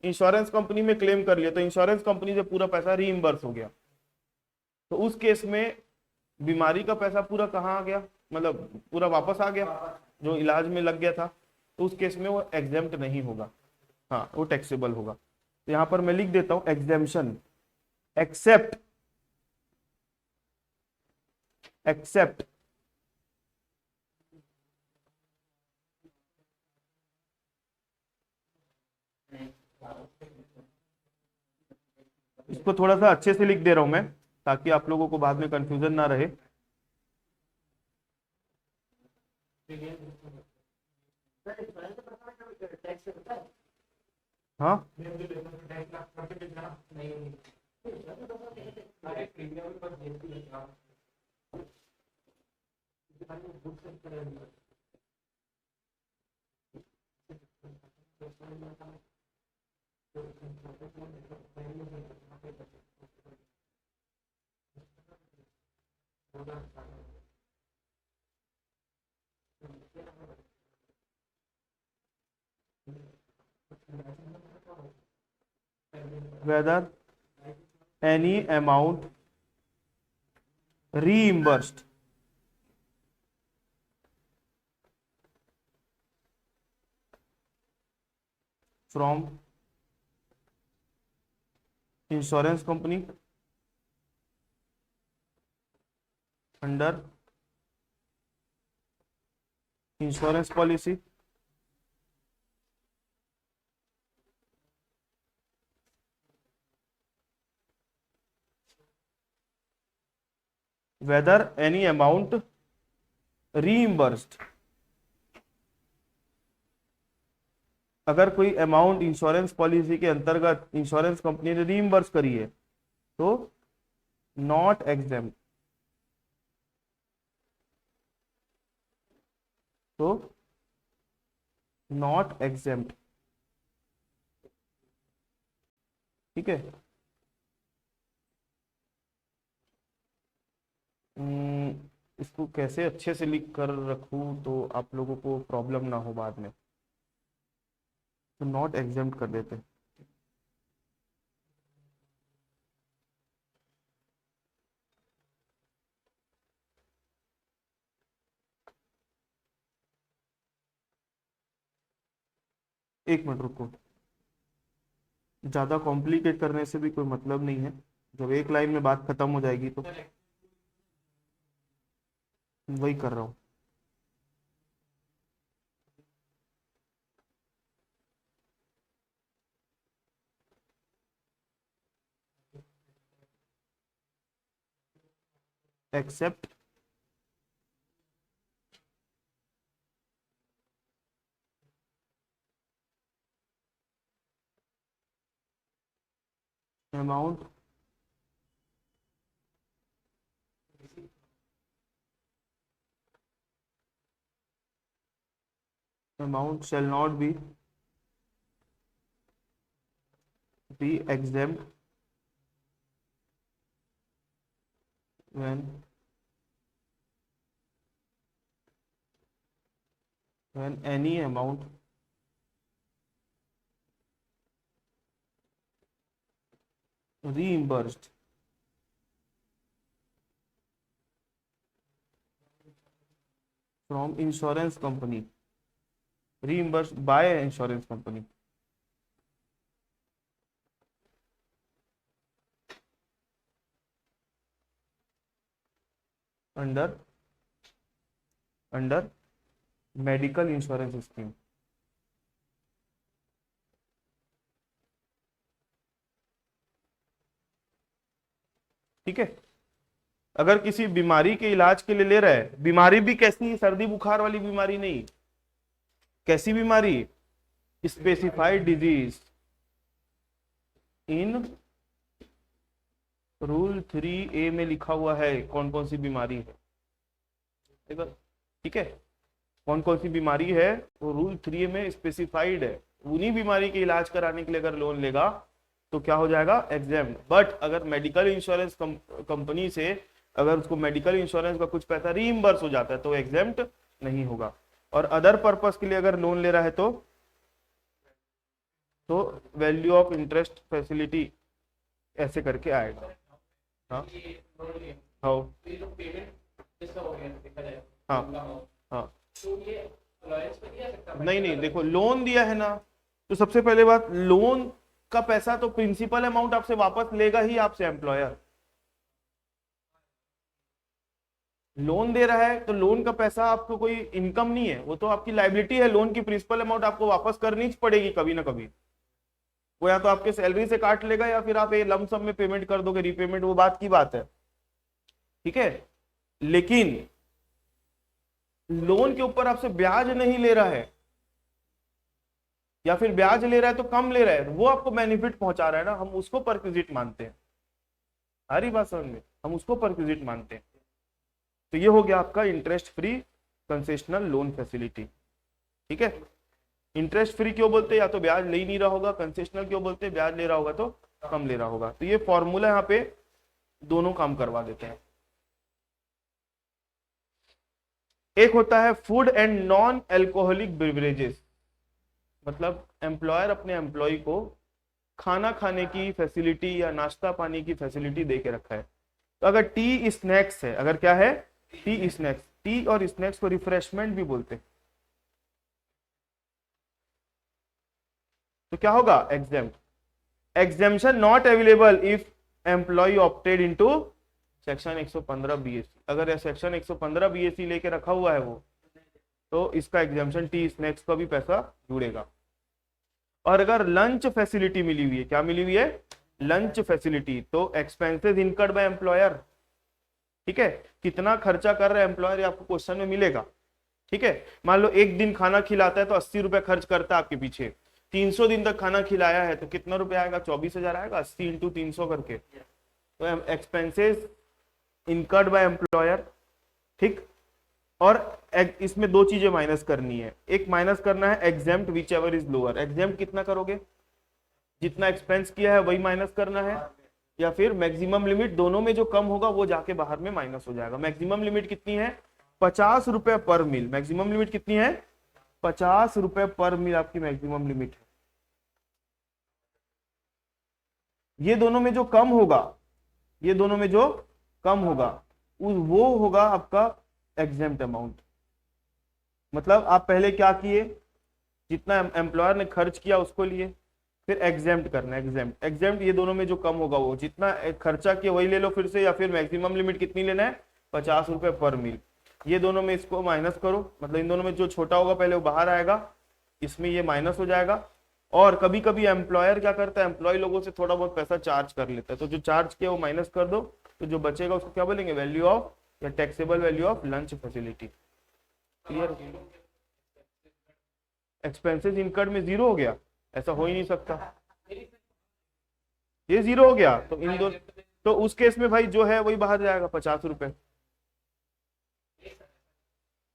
इंश्योरेंस कंपनी में क्लेम कर लिया, तो इंश्योरेंस कंपनी से पूरा पैसा रीइंबर्स हो गया। तो उस केस में बीमारी का पैसा पूरा कहाँ आ गया, मतलब पूरा वापस आ गया जो इलाज में लग गया था। तो उस केस में वो एग्जेम्प्ट नहीं होगा, हाँ वो टैक्सेबल होगा। तो यहाँ पर मैं लिख देता हूं एग्जेम्पशन, एक्सेप्ट, एक्सेप्ट इसको थोड़ा सा अच्छे से लिख दे रहा हूं मैं, ताकि आप लोगों को बाद में कंफ्यूजन ना रहे। हाँ whether any amount reimbursed from insurance company under insurance policy whether any amount reimbursed, अगर कोई अमाउंट इंश्योरेंस पॉलिसी के अंतर्गत इंश्योरेंस कंपनी ने रीइंबर्स करी है तो नॉट एग्जेम्प्ट, तो नॉट एग्जेम्प्ट, ठीक है। इसको कैसे अच्छे से लिख कर रखूं तो आप लोगों को प्रॉब्लम ना हो बाद में, तो नॉट एग्जेम्प्ट कर देते हैं। एक मिनट रुको, ज्यादा कॉम्प्लिकेट करने से भी कोई मतलब नहीं है, जब एक लाइन में बात खत्म हो जाएगी तो वही कर रहा हूँ। Except amount amount shall not be exempt when any amount reimbursed from insurance company, reimbursed by insurance company under medical insurance scheme. ठीक है, अगर किसी बीमारी के इलाज के लिए ले रहा है, बीमारी भी कैसी, सर्दी बुखार वाली बीमारी नहीं, कैसी बीमारी, specified disease in rule 3A में लिखा हुआ है कौन कौन सी बीमारी है, ठीक है, कौन कौन सी बीमारी है वो रूल 3 में स्पेसिफाइड है। उन्हीं बीमारी के इलाज कराने के लिए अगर लोन लेगा तो क्या हो जाएगा, एग्जाम। बट अगर मेडिकल इंश्योरेंस कंपनी से अगर उसको मेडिकल इंश्योरेंस का कुछ पैसा रीइंबर्स हो जाता है तो एग्जाम्प्ट नहीं होगा। और अदर पर्पस के लिए अगर लोन ले रहा है तो वैल्यू ऑफ इंटरेस्ट फैसिलिटी ऐसे करके आएगा। हाँ हाँ हाँ हाँ, नहीं नहीं, देखो लोन दिया है ना, तो सबसे पहले बात, लोन का पैसा तो प्रिंसिपल अमाउंट आपसे वापस लेगा ही आपसे एम्प्लॉयर। लोन दे रहा है तो लोन का पैसा आपको कोई इनकम नहीं है, वो तो आपकी लाइबिलिटी है। लोन की प्रिंसिपल अमाउंट आपको वापस करनी पड़ेगी कभी ना कभी। वो या तो आपके सैलरी से काट लेगा या फिर आप ये लम सम में पेमेंट कर दोगे, रीपेमेंट, वो बात की बात है, ठीक है। लेकिन लोन के ऊपर आपसे ब्याज नहीं ले रहा है, या फिर ब्याज ले रहा है तो कम ले रहा है, वो आपको बेनिफिट पहुंचा रहा है ना, हम उसको परक्विजिट मानते हैं। सारी बात समझ में, हम उसको परक्विजिट मानते हैं। तो ये हो गया आपका interest free concessional loan facility, ठीक है। इंटरेस्ट फ्री क्यों बोलते हैं, या तो ब्याज ले ही नहीं रहा होगा। कंसेशनल क्यों बोलते हैं, ब्याज ले रहा होगा तो कम ले रहा होगा। तो ये फॉर्मूला यहाँ पे दोनों काम करवा देते हैं। एक होता है food and non alcoholic beverages, मतलब एम्प्लॉयर अपने एम्प्लॉय को खाना खाने की फैसिलिटी या नाश्ता पानी की फैसिलिटी दे के रखा है। तो अगर टी स्नैक्स है, अगर क्या है, टी स्नैक्स, टी और स्नैक्स को रिफ्रेशमेंट भी बोलते हैं, तो क्या होगा, exempt. Exemption not available if employee opted into section 115 BSC. अगर सेक्शन 115 बीएससी लेके रखा हुआ है वो, तो इसका एग्जेम्पशन टी स्नैक्स का भी पैसा जुड़ेगा। और अगर लंच फैसिलिटी मिली हुई है, क्या मिली हुई है, लंच फैसिलिटी, तो एक्सपेंसेस इनकर्ड बाय एम्प्लॉयर, ठीक है। कितना खर्चा कर रहा है एम्प्लॉयर, आपको क्वेश्चन में मिलेगा, ठीक है। मान लो एक दिन खाना खिलाता है तो 80 रुपए खर्च करता है आपके पीछे, 300 दिन तक खाना खिलाया है तो कितना रुपए आएगा, 24,000 आएगा, 80 इंटू 300 करके। तो एक्सपेंसेस इनकर्ड बाय एम्प्लॉयर, ठीक। और इसमें दो चीजें माइनस करनी है। एक माइनस करना है exempt which ever is lower. Exempt कितना करोगे, जितना एक्सपेंस किया है वही माइनस करना है, या फिर मैक्सिमम लिमिट, दोनों में जो कम होगा वो जाके बाहर में माइनस हो जाएगा। मैक्सिमम लिमिट कितनी है, 50 रुपए पर मील। मैक्सिमम लिमिट कितनी है, 50 रुपए पर मील आपकी मैक्सिमम लिमिट है। ये दोनों में जो कम होगा, ये दोनों में जो कम होगा वो होगा आपका एग्जेम्प्ट अमाउंट। मतलब आप पहले क्या किए, जितना एम्प्लॉयर ने खर्च किया उसको लिए, फिर एग्जेम्प्ट करना है, एग्जेम्प्ट एग्जेम्प्ट, ये दोनों में जो कम होगा वो, जितना खर्चा किया वही ले लो फिर से, या फिर मैक्सिमम लिमिट कितनी लेना है, 50 रुपए पर मील। ये दोनों में इसको माइनस करो, मतलब इन दोनों में जो छोटा होगा पहले वो बाहर आएगा, इसमें ये माइनस हो जाएगा। और कभी कभी एम्प्लॉयर क्या करता है, एम्प्लॉय लोगों से थोड़ा बहुत पैसा चार्ज कर लेता है, तो जो चार्ज किया वो माइनस कर दो, तो जो बचेगा उसको क्या बोलेंगे, वैल्यू ऑफ या taxable value of lunch facility. Clear, expenses incurred में जीरो हो गया, ऐसा हो ही नहीं सकता, ये जीरो हो गया तो इन दो, तो उस केस में भाई जो है वही बाहर जाएगा, 50 रुपए।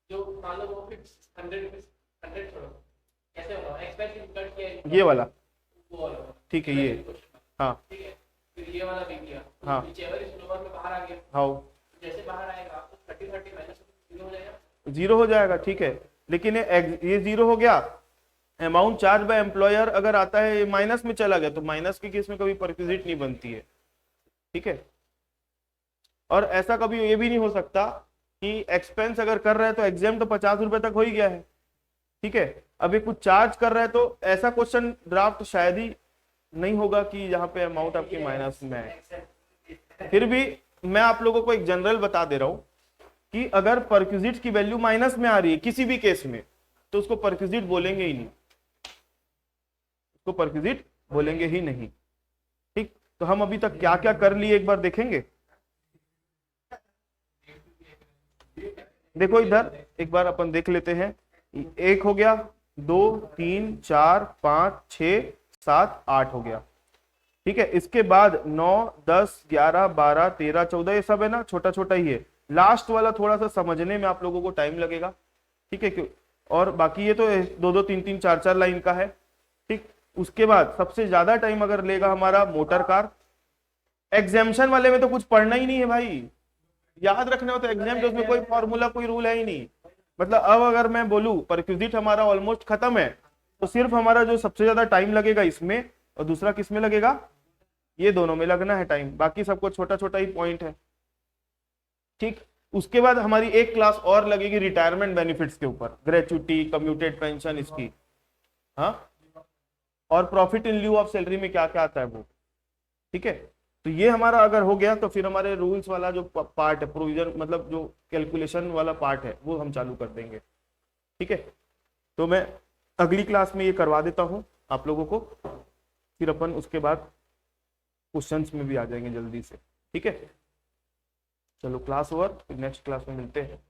जो मान लो वो 100 छोड़ो, कैसे होगा, एक्सपेंस इनकर्ड किया है ये वाला, वो वाला, ठीक है, ये हाँ, ठीक है। फिर ये वाला भी किया, हाँ, whichever is lower में बाहर आ गया, हाँ, जैसे बाहर आएगा तो 30 माइनस 0 हो जाएगा, जीरो हो जाएगा, ठीक है। लेकिन ये जीरो हो गया, अमाउंट चार्ज बाय एम्प्लॉयर अगर आता है माइनस में चला गया, तो माइनस के केस में कभी परक्विजिट नहीं बनती है, ठीक है। और ऐसा कभी ये भी नहीं हो सकता कि एक्सपेंस अगर कर रहा है तो एग्जाम तो 50 रुपए तक हो ही गया है, ठीक है। अभी कुछ चार्ज कर रहा है तो ऐसा क्वेश्चन ड्राफ्ट शायद ही नहीं होगा कि जहां पे अमाउंट आपकी माइनस में है। फिर भी मैं आप लोगों को एक जनरल बता दे रहा हूं कि अगर परक्विजिट की वैल्यू माइनस में आ रही है किसी भी केस में, तो उसको परक्विजिट बोलेंगे ही नहीं, उसको परक्विजिट बोलेंगे ही नहीं, ठीक। तो हम अभी तक क्या क्या कर लिए एक बार देखेंगे। देखो इधर एक बार अपन देख लेते हैं, एक हो गया, 2 3 4 5 6 7 8 हो गया, ठीक है। इसके बाद 9 10 11 12 13 14 ये सब है ना, छोटा छोटा ही है। लास्ट वाला थोड़ा सा समझने में आप लोगों को टाइम लगेगा, ठीक है, क्यों और बाकी ये तो 2-2 3-3 4-4 लाइन का है। ठीक, उसके बाद सबसे ज्यादा टाइम अगर लेगा हमारा मोटर कार। एग्जाम्शन वाले में तो कुछ पढ़ना ही नहीं है भाई, याद रखना हो तो एग्जाम के उसमें कोई फॉर्मूला कोई रूल है ही नहीं। मतलब अब अगर मैं बोलूं परक्विजिट हमारा ऑलमोस्ट खत्म है, तो सिर्फ हमारा जो सबसे ज्यादा टाइम लगेगा इसमें और दूसरा किस में लगेगा, ये दोनों में लगना है टाइम, बाकी सबको छोटा छोटा ही पॉइंट है। ठीक, उसके बाद हमारी एक क्लास और लगेगी रिटायरमेंट बेनिफिट्स के ऊपर, ग्रेचुटी, कम्यूटेड पेंशन इसकी, हाँ, और profit in lieu of salary में क्या क्या आता है वो। ठीक है, तो ये हमारा अगर हो गया तो फिर हमारे रूल्स वाला जो पार्ट है, प्रोविजन मतलब जो कैलकुलेशन वाला पार्ट है वो हम चालू कर देंगे। ठीक है, तो मैं अगली क्लास में ये करवा देता हूँ आप लोगों को, फिर अपन उसके बाद क्वेश्चंस में भी आ जाएंगे जल्दी से। ठीक है, चलो क्लास ओवर, फिर नेक्स्ट क्लास में मिलते हैं।